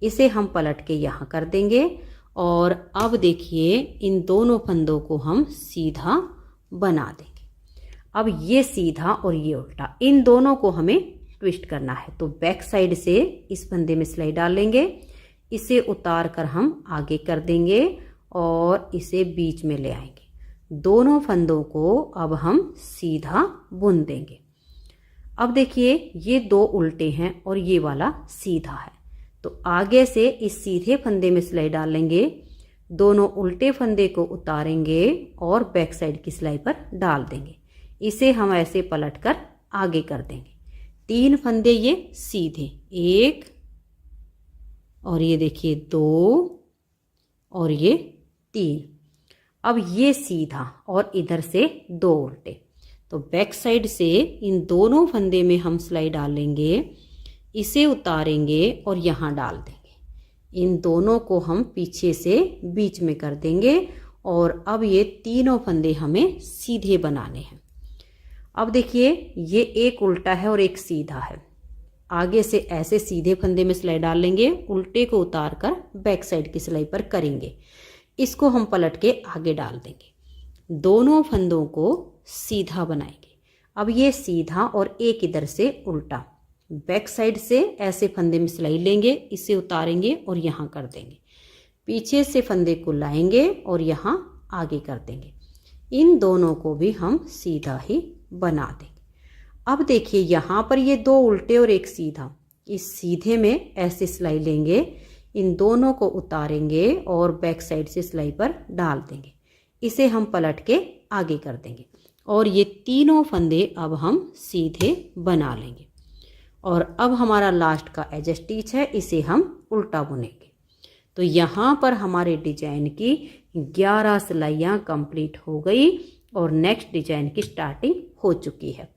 इसे हम पलट के यहाँ कर देंगे और अब देखिए इन दोनों फंदों को हम सीधा बना देंगे। अब ये सीधा और ये उल्टा, इन दोनों को हमें ट्विस्ट करना है। तो बैक साइड से इस फंदे में सिलाई डाल लेंगे, इसे उतार कर हम आगे कर देंगे और इसे बीच में ले आएंगे। दोनों फंदों को अब हम सीधा बुन देंगे। अब देखिए ये 2 उल्टे हैं और ये वाला सीधा है, तो आगे से इस सीधे फंदे में सिलाई डालेंगे, दोनों उल्टे फंदे को उतारेंगे और बैक साइड की सिलाई पर डाल देंगे, इसे हम ऐसे पलटकर आगे कर देंगे। 3 फंदे ये सीधे, 1 और ये देखिए 2 और ये 3। अब ये सीधा और इधर से 2 उल्टे। तो बैक साइड से इन दोनों फंदे में हम सिलाई डालेंगे, इसे उतारेंगे और यहाँ डाल देंगे। इन दोनों को हम पीछे से बीच में कर देंगे और अब ये तीनों फंदे हमें सीधे बनाने हैं। अब देखिए ये एक उल्टा है और एक सीधा है। आगे से ऐसे सीधे फंदे में सिलाई डाल लेंगे, उल्टे को उतार कर बैक साइड की सिलाई पर करेंगे। इसको हम पलट के आगे डाल देंगे, दोनों फंदों को सीधा बनाएंगे। अब ये सीधा और एक इधर से उल्टा, बैक साइड से ऐसे फंदे में सिलाई लेंगे, इसे उतारेंगे और यहाँ कर देंगे। पीछे से फंदे को लाएंगे और यहाँ आगे कर देंगे। इन दोनों को भी हम सीधा ही बना देंगे। अब देखिए यहाँ पर ये 2 उल्टे और एक सीधा, इस सीधे में ऐसे सिलाई लेंगे, इन दोनों को उतारेंगे और बैक साइड से सिलाई पर डाल देंगे। इसे हम पलट के आगे कर देंगे और ये तीनों फंदे अब हम सीधे बना लेंगे। और अब हमारा लास्ट का एज स्टिच है, इसे हम उल्टा बुनेंगे। तो यहाँ पर हमारे डिजाइन की 11 सिलाइयाँ कंप्लीट हो गई और नेक्स्ट डिजाइन की स्टार्टिंग हो चुकी है।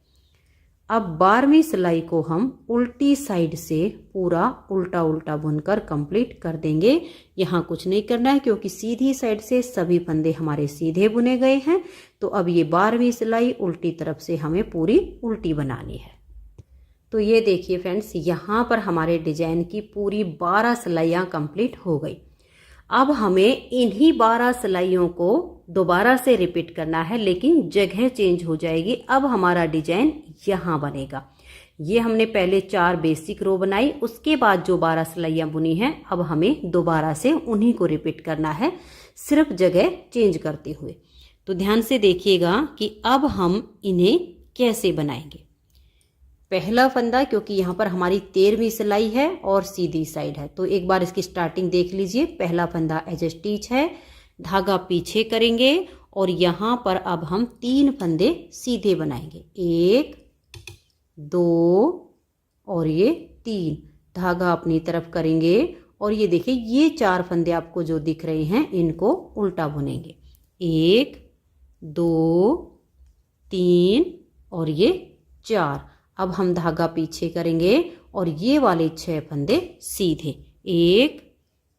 अब 12वीं सिलाई को हम उल्टी साइड से पूरा उल्टा उल्टा बुनकर कंप्लीट कर देंगे। यहाँ कुछ नहीं करना है क्योंकि सीधी साइड से सभी फंदे हमारे सीधे बुने गए हैं। तो अब ये 12वीं सिलाई उल्टी तरफ से हमें पूरी उल्टी बनानी है। तो ये देखिए फ्रेंड्स, यहाँ पर हमारे डिजाइन की पूरी 12 सिलाइयाँ कंप्लीट हो गई। अब हमें इन्हीं 12 सिलाइयों को दोबारा से रिपीट करना है, लेकिन जगह चेंज हो जाएगी। अब हमारा डिजाइन यहाँ बनेगा। ये हमने पहले 4 बेसिक रो बनाई, उसके बाद जो 12 सिलाइयाँ बुनी हैं अब हमें दोबारा से उन्हीं को रिपीट करना है, सिर्फ जगह चेंज करते हुए। तो ध्यान से देखिएगा कि अब हम इन्हें कैसे बनाएंगे। पहला फंदा, क्योंकि यहाँ पर हमारी 13वीं सिलाई है और सीधी साइड है, तो एक बार इसकी स्टार्टिंग देख लीजिए। पहला फंदा एज स्टिच है, धागा पीछे करेंगे और यहाँ पर अब हम 3 फंदे सीधे बनाएंगे, 1 2 और ये 3। धागा अपनी तरफ करेंगे और ये देखिए ये 4 फंदे आपको जो दिख रहे हैं इनको उल्टा बुनेंगे, 1 2 3 और ये 4। अब हम धागा पीछे करेंगे और ये वाले 6 फंदे सीधे, 1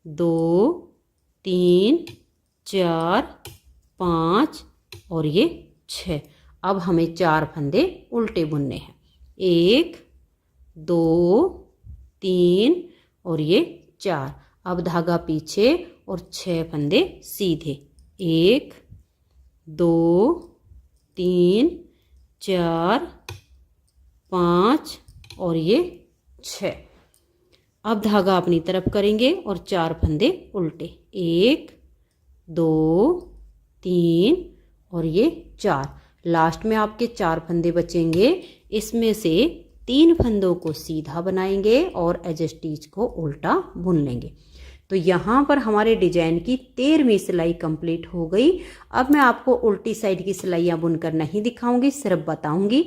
2 3 4 5 और ये 6। अब हमें 4 फंदे उल्टे बुनने हैं, 1 2 3 और ये 4। अब धागा पीछे और 6 फंदे सीधे, 1 2 3 4 5 और ये 6। अब धागा अपनी तरफ करेंगे और 4 फंदे उल्टे, 1 2 3 और ये 4। लास्ट में आपके 4 फंदे बचेंगे, इसमें से 3 फंदों को सीधा बनाएंगे और एज स्टिच को उल्टा बुन लेंगे। तो यहाँ पर हमारे डिजाइन की 13वीं सिलाई कंप्लीट हो गई। अब मैं आपको उल्टी साइड की सिलाइयाँ बुनकर नहीं दिखाऊंगी, सिर्फ बताऊंगी।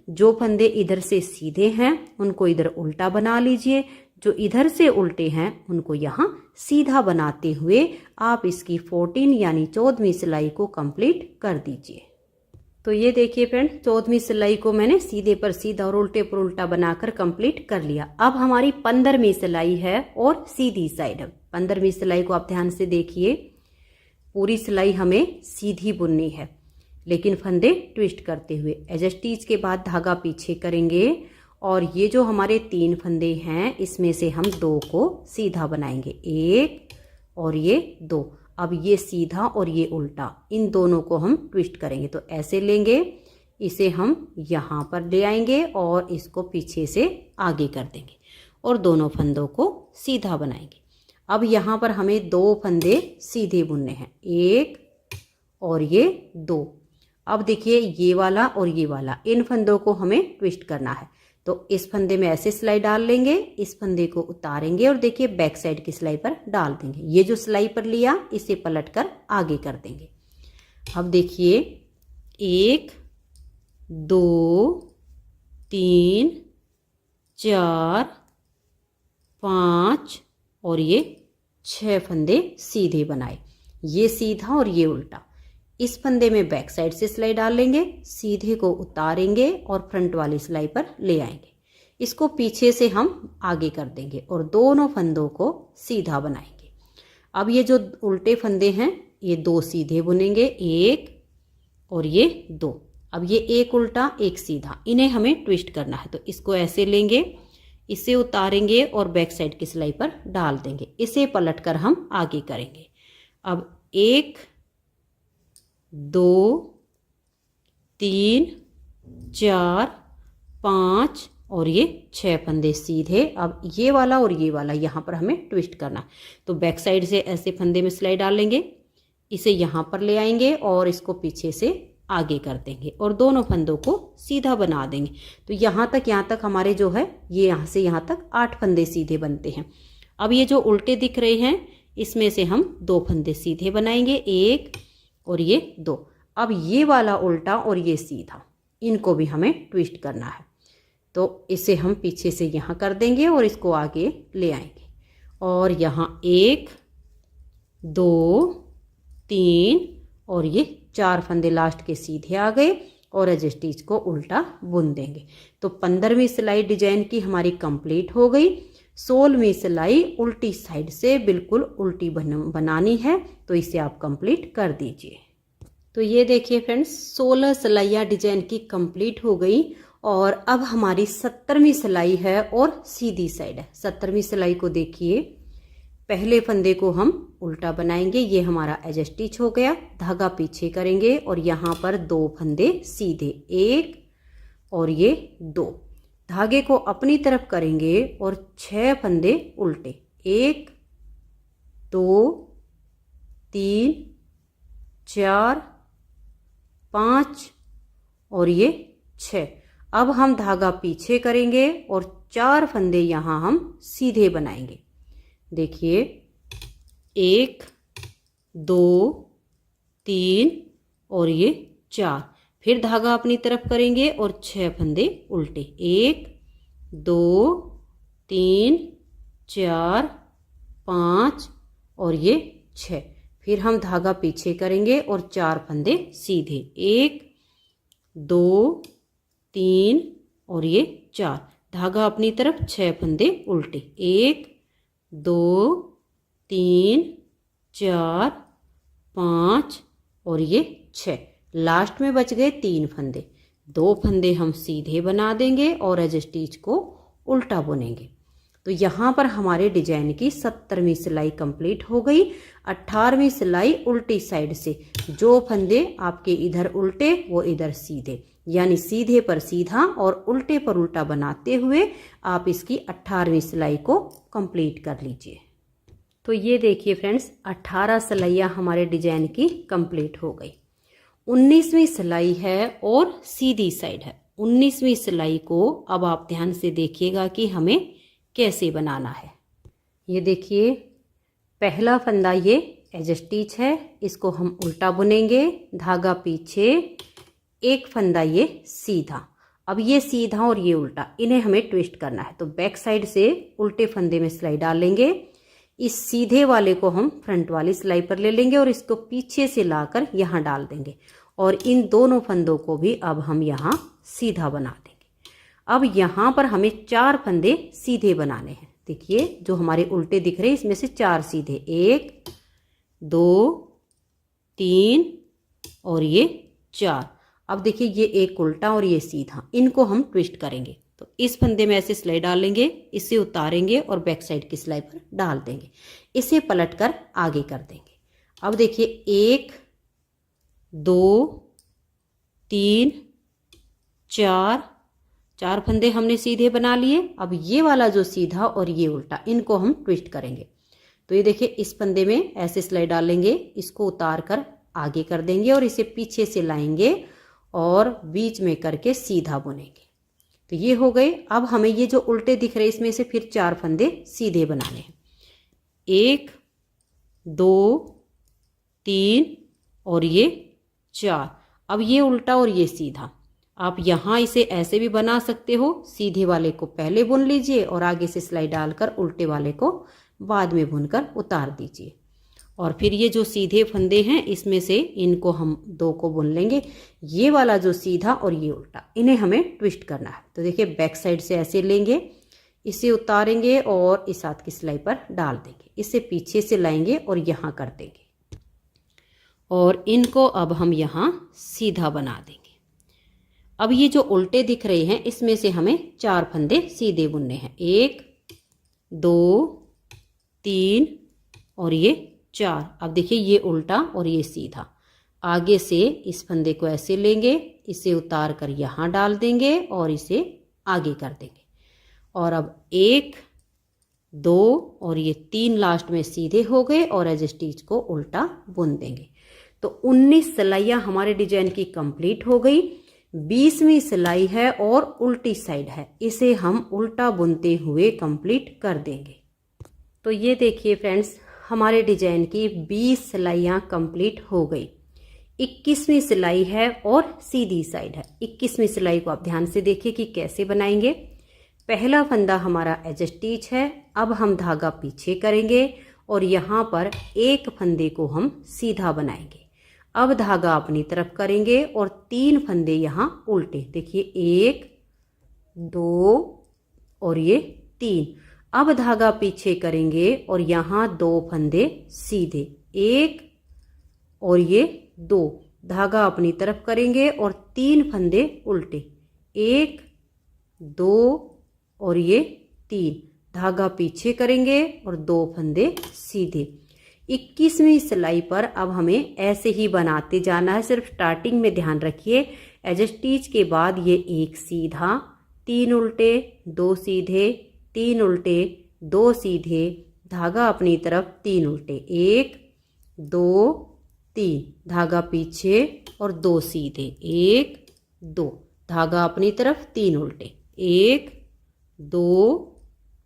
जो फंदे इधर से सीधे हैं उनको इधर उल्टा बना लीजिए, जो इधर से उल्टे हैं उनको यहाँ सीधा बनाते हुए आप इसकी 14 यानी 14वीं सिलाई को कंप्लीट कर दीजिए। तो ये देखिए फ्रेंड, 14वीं सिलाई को मैंने सीधे पर सीधा और उल्टे पर उल्टा बनाकर कंप्लीट कर लिया। अब हमारी 15वीं सिलाई है और सीधी साइड है। 15वीं सिलाई को आप ध्यान से देखिए, पूरी सिलाई हमें सीधी बुननी है लेकिन फंदे ट्विस्ट करते हुए। एज स्टिच के बाद धागा पीछे करेंगे और ये जो हमारे 3 फंदे हैं इसमें से हम 2 को सीधा बनाएंगे, 1 और ये 2। अब ये सीधा और ये उल्टा, इन दोनों को हम ट्विस्ट करेंगे। तो ऐसे लेंगे, इसे हम यहाँ पर ले आएंगे और इसको पीछे से आगे कर देंगे और दोनों फंदों को सीधा बनाएंगे। अब यहाँ पर हमें 2 फंदे सीधे बुनने हैं, 1 और ये 2। अब देखिए ये वाला और ये वाला, इन फंदों को हमें ट्विस्ट करना है। तो इस फंदे में ऐसे सिलाई डाल लेंगे, इस फंदे को उतारेंगे और देखिए बैक साइड की सिलाई पर डाल देंगे। ये जो सिलाई पर लिया इसे पलटकर आगे कर देंगे। अब देखिए 1 2 3 4, 5 और ये 6 फंदे सीधे बनाए। ये सीधा और ये उल्टा। इस फंदे में बैक साइड से सिलाई डाल लेंगे, सीधे को उतारेंगे और फ्रंट वाली सिलाई पर ले आएंगे। इसको पीछे से हम आगे कर देंगे और दोनों फंदों को सीधा बनाएंगे। अब ये जो उल्टे फंदे हैं ये 2 सीधे बुनेंगे, 1 और ये 2। अब ये एक उल्टा एक सीधा, इन्हें हमें ट्विस्ट करना है। तो इसको ऐसे लेंगे, इसे उतारेंगे और बैक साइड की सिलाई पर डाल देंगे। इसे पलटकर हम आगे करेंगे। अब 1, 2, 3, 4, 5 और ये 6 फंदे सीधे। अब ये वाला और ये वाला यहाँ पर हमें ट्विस्ट करना। तो बैक साइड से ऐसे फंदे में सिलाई डाल लेंगे, इसे यहाँ पर ले आएंगे और इसको पीछे से आगे कर देंगे और दोनों फंदों को सीधा बना देंगे। तो यहाँ तक हमारे जो है ये यहाँ से यहाँ तक 8 फंदे सीधे बनते हैं। अब ये जो उल्टे दिख रहे हैं इसमें से हम 2 फंदे सीधे बनाएंगे, 1 और ये 2। अब ये वाला उल्टा और ये सीधा, इनको भी हमें ट्विस्ट करना है। तो इसे हम पीछे से यहाँ कर देंगे और इसको आगे ले आएंगे और यहाँ 1, 2, 3 और ये 4 फंदे लास्ट के सीधे आ गए और एज स्टिच को उल्टा बुन देंगे। तो 15वीं सिलाई डिजाइन की हमारी कंप्लीट हो गई। 16वीं सिलाई उल्टी साइड से बिल्कुल उल्टी बनानी है, तो इसे आप कंप्लीट कर दीजिए। तो ये देखिए फ्रेंड्स, 16 सिलाइयाँ डिजाइन की कंप्लीट हो गई और अब हमारी 17वीं सिलाई है और सीधी साइड है। 17वीं सिलाई को देखिए, पहले फंदे को हम उल्टा बनाएंगे, ये हमारा एज स्टिच हो गया। धागा पीछे करेंगे और यहाँ पर 2 फंदे सीधे, 1 और ये 2। धागे को अपनी तरफ करेंगे और 6 फंदे उल्टे, 1, 2, 3, 4, 5 और ये 6। अब हम धागा पीछे करेंगे और 4 फंदे यहाँ हम सीधे बनाएंगे। देखिए 1, 2, 3 और ये 4। फिर धागा अपनी तरफ करेंगे और 6 फंदे उल्टे, 1, 2, 3, 4, 5 और ये 6। फिर हम धागा पीछे करेंगे और 4 फंदे सीधे, 1, 2, 3 और ये 4। धागा अपनी तरफ, 6 फंदे उल्टे, 1, 2, 3, 4, 5 और ये 6। लास्ट में बच गए 3 फंदे। 2 फंदे हम सीधे बना देंगे और एज स्टिच को उल्टा बुनेंगे। तो यहाँ पर हमारे डिजाइन की 17वीं सिलाई कंप्लीट हो गई। 18वीं सिलाई उल्टी साइड से, जो फंदे आपके इधर उल्टे वो इधर सीधे, यानी सीधे पर सीधा और उल्टे पर उल्टा बनाते हुए आप इसकी 18वीं सिलाई को कंप्लीट कर लीजिए। तो ये देखिए फ्रेंड्स, 18 सिलाइयाँ हमारे डिजाइन की कंप्लीट हो गई। 19वीं सिलाई है और सीधी साइड है। 19वीं सिलाई को अब आप ध्यान से देखिएगा कि हमें कैसे बनाना है। ये देखिए, पहला फंदा ये एज स्टिच है, इसको हम उल्टा बुनेंगे, धागा पीछे, एक फंदा ये सीधा। अब ये सीधा और ये उल्टा, इन्हें हमें ट्विस्ट करना है। तो बैक साइड से उल्टे फंदे में सिलाई डालेंगे, इस सीधे वाले को हम फ्रंट वाली सिलाई पर ले लेंगे और इसको पीछे से लाकर यहाँ डाल देंगे और इन दोनों फंदों को भी अब हम यहाँ सीधा बना देंगे। अब यहाँ पर हमें 4 फंदे सीधे बनाने हैं। देखिए, जो हमारे उल्टे दिख रहे हैं इसमें से 4 सीधे, 1, 2, 3 और ये 4। अब देखिए, ये एक उल्टा और ये सीधा, इनको हम ट्विस्ट करेंगे। तो इस फंदे में ऐसे सिलाई डालेंगे, इसे उतारेंगे और बैक साइड की सिलाई पर डाल देंगे, इसे पलटकर आगे कर देंगे। अब देखिए, 1, 2, 3, 4 फंदे हमने सीधे बना लिए। अब ये वाला जो सीधा और ये उल्टा, इनको हम ट्विस्ट करेंगे। तो ये देखिए, इस फंदे में ऐसे सिलाई डालेंगे, इसको उतार कर आगे कर देंगे और इसे पीछे से लाएंगे और बीच में करके सीधा बुनेंगे। तो ये हो गए। अब हमें ये जो उल्टे दिख रहे हैं इसमें से फिर 4 फंदे सीधे बनाने हैं, 1, 2, 3 और ये 4। अब ये उल्टा और ये सीधा, आप यहाँ इसे ऐसे भी बना सकते हो, सीधे वाले को पहले बुन लीजिए और आगे से सिलाई डालकर उल्टे वाले को बाद में बुनकर उतार दीजिए। और फिर ये जो सीधे फंदे हैं इसमें से इनको हम 2 को बुन लेंगे। ये वाला जो सीधा और ये उल्टा, इन्हें हमें ट्विस्ट करना है। तो देखिए बैक साइड से ऐसे लेंगे, इसे उतारेंगे और इस हाथ की सिलाई पर डाल देंगे, इसे पीछे से लाएंगे और यहाँ कर देंगे और इनको अब हम यहाँ सीधा बना देंगे। अब ये जो उल्टे दिख रहे हैं इसमें से हमें 4 फंदे सीधे बुनने हैं, 1 2 3 और ये 4। अब देखिए ये उल्टा और ये सीधा, आगे से इस फंदे को ऐसे लेंगे, इसे उतार कर यहाँ डाल देंगे और इसे आगे कर देंगे। और अब 1 2 और ये 3 लास्ट में सीधे हो गए और एज स्टिच को उल्टा बुन देंगे। तो 19 सिलाइयाँ हमारे डिजाइन की कंप्लीट हो गई। 20वीं सिलाई है और उल्टी साइड है, इसे हम उल्टा बुनते हुए कंप्लीट कर देंगे। तो ये देखिए फ्रेंड्स, हमारे डिजाइन की 20 सिलाइयाँ कंप्लीट हो गई। 21वीं सिलाई है और सीधी साइड है। 21वीं सिलाई को आप ध्यान से देखिए कि कैसे बनाएंगे। पहला फंदा हमारा एज स्टिच है, अब हम धागा पीछे करेंगे और यहाँ पर एक फंदे को हम सीधा बनाएंगे। अब धागा अपनी तरफ करेंगे और 3 फंदे यहाँ उल्टे, देखिए 1 2 और ये 3। अब धागा पीछे करेंगे और यहाँ 2 फंदे सीधे, 1 और ये 2। धागा अपनी तरफ करेंगे और 3 फंदे उल्टे, 1 2 और ये 3। धागा पीछे करेंगे और 2 फंदे सीधे। 21वीं सिलाई पर अब हमें ऐसे ही बनाते जाना है। सिर्फ स्टार्टिंग में ध्यान रखिए, एज स्टिच के बाद ये 1 सीधा, 3 उल्टे, 2 सीधे, 3 उल्टे, 2 सीधे, धागा अपनी तरफ, 3 उल्टे, 1 2 3, धागा पीछे और 2 सीधे, 1 2, धागा अपनी तरफ, 3 उल्टे, 1 2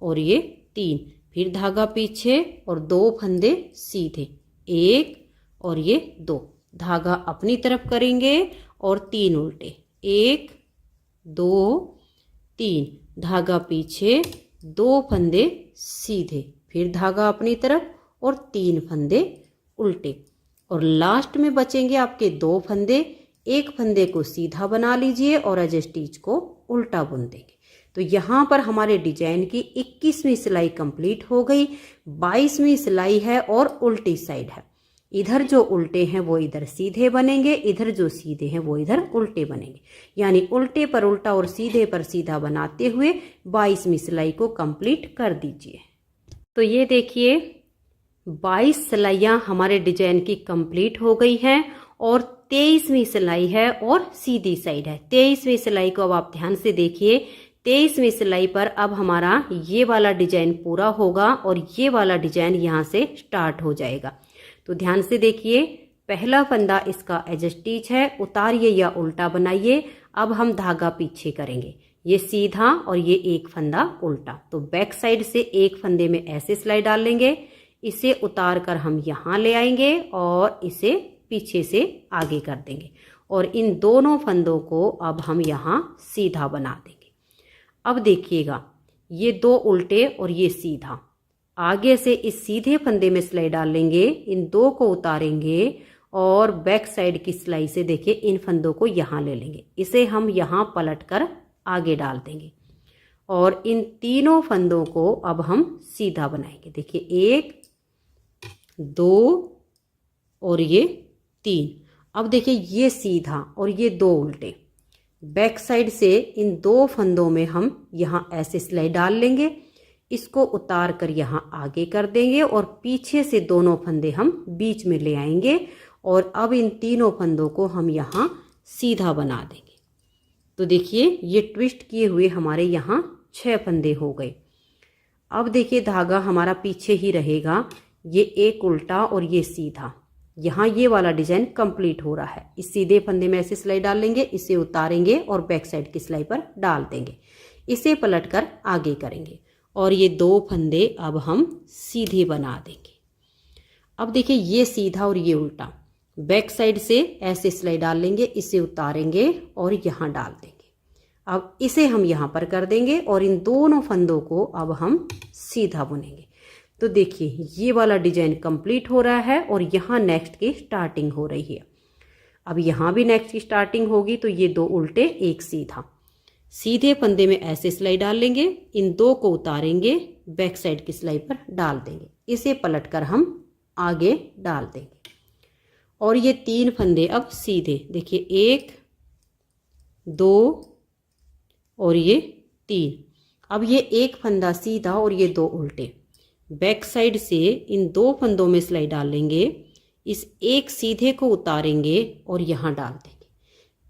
और ये 3, फिर धागा पीछे और 2 फंदे सीधे, 1 और ये 2, धागा अपनी तरफ करेंगे और 3 उल्टे, 1 2 3, धागा पीछे, 2 फंदे सीधे, फिर धागा अपनी तरफ और 3 फंदे उल्टे। और लास्ट में बचेंगे आपके 2 फंदे। एक फंदे को सीधा बना लीजिए और एज स्टिच को उल्टा बुन देंगे। तो यहाँ पर हमारे डिजाइन की 21वीं सिलाई कंप्लीट हो गई। 22वीं सिलाई है और उल्टी साइड है। इधर जो उल्टे हैं वो इधर सीधे बनेंगे, इधर जो सीधे हैं वो इधर उल्टे बनेंगे। यानी उल्टे पर उल्टा और सीधे पर सीधा बनाते हुए 22वीं सिलाई को कंप्लीट कर दीजिए। तो ये देखिए 22 सिलाइयाँ हमारे डिजाइन की कंप्लीट हो गई हैं और 23वीं सिलाई है और सीधी साइड है। 23वीं सिलाई को अब आप ध्यान से देखिए। 23वीं सिलाई पर अब हमारा ये वाला डिजाइन पूरा होगा और ये वाला डिजाइन यहाँ से स्टार्ट हो जाएगा। तो ध्यान से देखिए, पहला फंदा इसका एज स्टिच है, उतारिए या उल्टा बनाइए। अब हम धागा पीछे करेंगे, ये सीधा और ये एक फंदा उल्टा। तो बैक साइड से एक फंदे में ऐसे सिलाई डाल लेंगे, इसे उतार कर हम यहाँ ले आएंगे और इसे पीछे से आगे कर देंगे और इन दोनों फंदों को अब हम यहाँ सीधा बना देंगे। अब देखिएगा, ये 2 उल्टे और ये सीधा, आगे से इस सीधे फंदे में सिलाई डाल लेंगे, इन 2 को उतारेंगे और बैक साइड की सिलाई से देखिए इन फंदों को यहाँ ले लेंगे, इसे हम यहाँ पलट कर आगे डाल देंगे और इन तीनों फंदों को अब हम सीधा बनाएंगे। देखिए 1 2 और ये 3। अब देखिए ये सीधा और ये 2 उल्टे, बैक साइड से इन 2 फंदों में हम यहाँ ऐसे सिलाई डाल लेंगे, इसको उतार कर यहाँ आगे कर देंगे और पीछे से दोनों फंदे हम बीच में ले आएंगे और अब इन तीनों फंदों को हम यहाँ सीधा बना देंगे। तो देखिए ये ट्विस्ट किए हुए हमारे यहाँ 6 फंदे हो गए। अब देखिए धागा हमारा पीछे ही रहेगा, ये एक उल्टा और ये सीधा, यहाँ ये वाला डिजाइन कंप्लीट हो रहा है। इस सीधे फंदे में ऐसे सिलाई डाल लेंगे, इसे उतारेंगे और बैक साइड की सिलाई पर डाल देंगे, इसे पलटकर आगे करेंगे और ये 2 फंदे अब हम सीधे बना देंगे। अब देखिए ये सीधा और ये उल्टा, बैक साइड से ऐसे सिलाई डाल लेंगे, इसे उतारेंगे और यहाँ डाल देंगे। अब इसे हम यहाँ पर कर देंगे और इन दोनों फंदों को अब हम सीधा बुनेंगे। तो देखिए ये वाला डिजाइन कंप्लीट हो रहा है और यहाँ नेक्स्ट की स्टार्टिंग हो रही है। अब यहाँ भी नेक्स्ट की स्टार्टिंग होगी। तो ये 2 उल्टे एक सीधा, सीधे फंदे में ऐसे सिलाई डाल लेंगे, इन 2 को उतारेंगे, बैक साइड की सिलाई पर डाल देंगे, इसे पलट कर हम आगे डाल देंगे और ये 3 फंदे अब सीधे, देखिए 1 2 और ये 3। अब ये एक फंदा सीधा और ये 2 उल्टे, बैक साइड से इन 2 फंदों में सिलाई डाल लेंगे, इस एक सीधे को उतारेंगे और यहाँ डाल देंगे,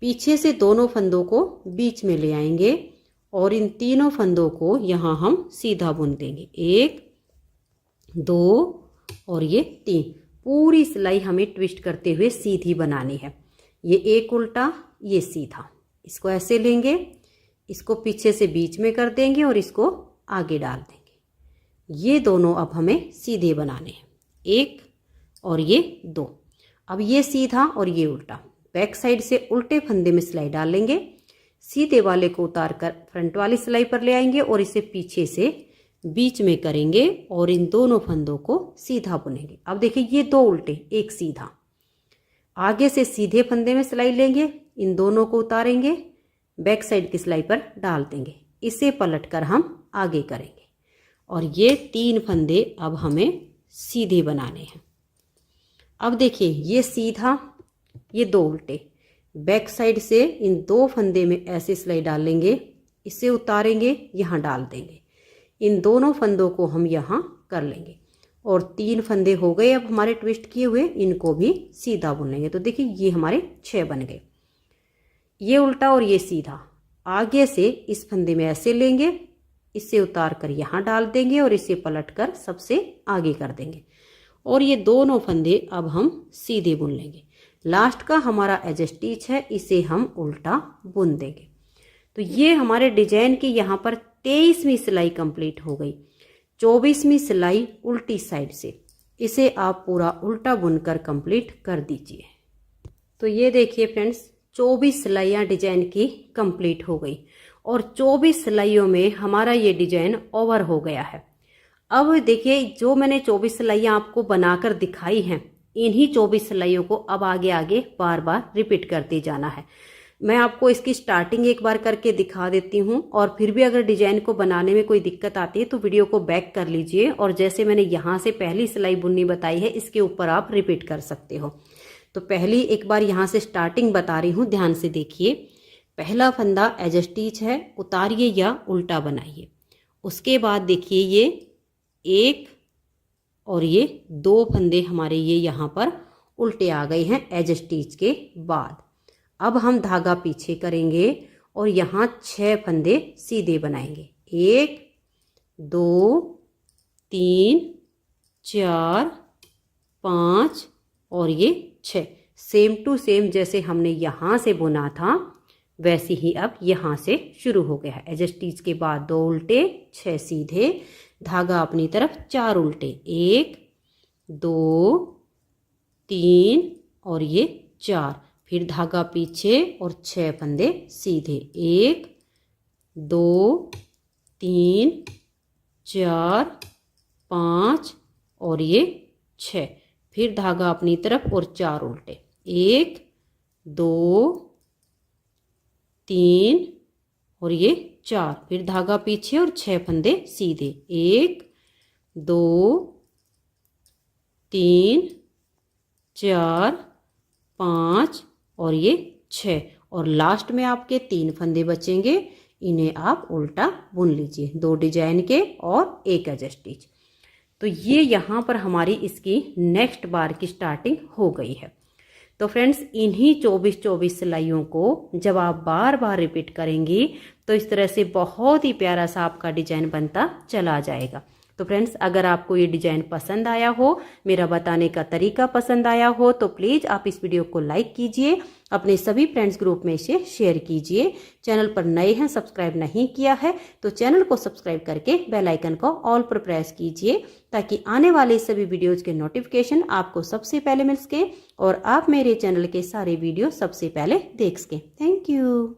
पीछे से दोनों फंदों को बीच में ले आएंगे और इन तीनों फंदों को यहाँ हम सीधा बुन देंगे, 1 2 और ये 3। पूरी सिलाई हमें ट्विस्ट करते हुए सीधी बनानी है। ये एक उल्टा, ये सीधा, इसको ऐसे लेंगे, इसको पीछे से बीच में कर देंगे और इसको आगे डाल देंगे। ये दोनों अब हमें सीधे बनाने हैं, 1 और ये 2। अब ये सीधा और ये उल्टा, बैक साइड से उल्टे फंदे में सिलाई डाल लेंगे, सीधे वाले को उतार कर फ्रंट वाली सिलाई पर ले आएंगे और इसे पीछे से बीच में करेंगे और इन दोनों फंदों को सीधा बुनेंगे। अब देखिए ये 2 उल्टे एक सीधा, आगे से सीधे फंदे में सिलाई लेंगे, इन दोनों को उतारेंगे, बैक साइड की सिलाई पर डाल देंगे, इसे पलट कर हम आगे करेंगे और ये 3 फंदे अब हमें सीधे बनाने हैं। अब देखिए ये सीधा, ये 2 उल्टे, बैक साइड से इन 2 फंदे में ऐसे सिलाई डाल लेंगे, इसे उतारेंगे, यहाँ डाल देंगे, इन दोनों फंदों को हम यहाँ कर लेंगे और 3 फंदे हो गए अब हमारे ट्विस्ट किए हुए, इनको भी सीधा बुन लेंगे। तो देखिए ये हमारे 6 बन गए, ये उल्टा और ये सीधा, आगे से इस फंदे में ऐसे लेंगे, इसे उतार कर यहाँ डाल देंगे और इसे पलट कर सबसे आगे कर देंगे और ये दोनों फंदे अब हम सीधे बुन लेंगे। लास्ट का हमारा एज स्टिच है, इसे हम उल्टा बुन देंगे। तो ये हमारे डिजाइन की यहाँ पर 23वीं सिलाई कंप्लीट हो गई। 24वीं सिलाई उल्टी साइड से, इसे आप पूरा उल्टा बुनकर कंप्लीट कर दीजिए। तो ये देखिए फ्रेंड्स 24 सिलाइयाँ डिजाइन की कंप्लीट हो गई और 24 सिलाइयों में हमारा ये डिजाइन ओवर हो गया है। अब देखिए जो मैंने 24 सिलाइयाँ आपको बनाकर दिखाई हैं, इन्हीं 24 सिलाइयों को अब आगे आगे बार बार रिपीट करते जाना है। मैं आपको इसकी स्टार्टिंग एक बार करके दिखा देती हूँ और फिर भी अगर डिजाइन को बनाने में कोई दिक्कत आती है तो वीडियो को बैक कर लीजिए और जैसे मैंने यहाँ से पहली सिलाई बुननी बताई है इसके ऊपर आप रिपीट कर सकते हो। तो पहली एक बार यहाँ से स्टार्टिंग बता रही हूँ, ध्यान से देखिए। पहला फंदा एज स्टिच है, उतारिए या उल्टा बनाइए। उसके बाद देखिए ये 1 और ये 2 फंदे हमारे ये यहाँ पर उल्टे आ गए हैं एज स्टिच के बाद। अब हम धागा पीछे करेंगे और यहाँ 6 फंदे सीधे बनाएंगे, 1 2 3 4 5 और ये 6। सेम टू सेम जैसे हमने यहाँ से बुना था वैसे ही अब यहाँ से शुरू हो गया है। एज स्टिच के बाद 2 उल्टे 6 सीधे, धागा अपनी तरफ 4 उल्टे, 1 2 3 और ये 4, फिर धागा पीछे और 6 फंदे सीधे, 1 2 3 4 5 और ये 6, फिर धागा अपनी तरफ और 4 उल्टे, 1 2 3 और ये 4, फिर धागा पीछे और 6 फंदे सीधे, 1 2 3 4 5 और ये 6 और लास्ट में आपके 3 फंदे बचेंगे, इन्हें आप उल्टा बुन लीजिए, 2 डिजाइन के और 1 एज स्टिच। तो ये यहाँ पर हमारी इसकी नेक्स्ट बार की स्टार्टिंग हो गई है। तो फ्रेंड्स इन्हीं 24 सिलाइयों को जब आप बार बार रिपीट करेंगी तो इस तरह से बहुत ही प्यारा सा आपका डिजाइन बनता चला जाएगा। तो फ्रेंड्स अगर आपको ये डिजाइन पसंद आया हो, मेरा बताने का तरीका पसंद आया हो तो प्लीज़ आप इस वीडियो को लाइक कीजिए अपने सभी फ्रेंड्स ग्रुप में इसे शेयर कीजिए। चैनल पर नए हैं, सब्सक्राइब नहीं किया है तो चैनल को सब्सक्राइब करके बेल आइकन को ऑल पर प्रेस कीजिए ताकि आने वाले सभी वीडियोज के नोटिफिकेशन आपको सबसे पहले मिल सके और आप मेरे चैनल के सारे वीडियो सबसे पहले देख सकें। Thank you.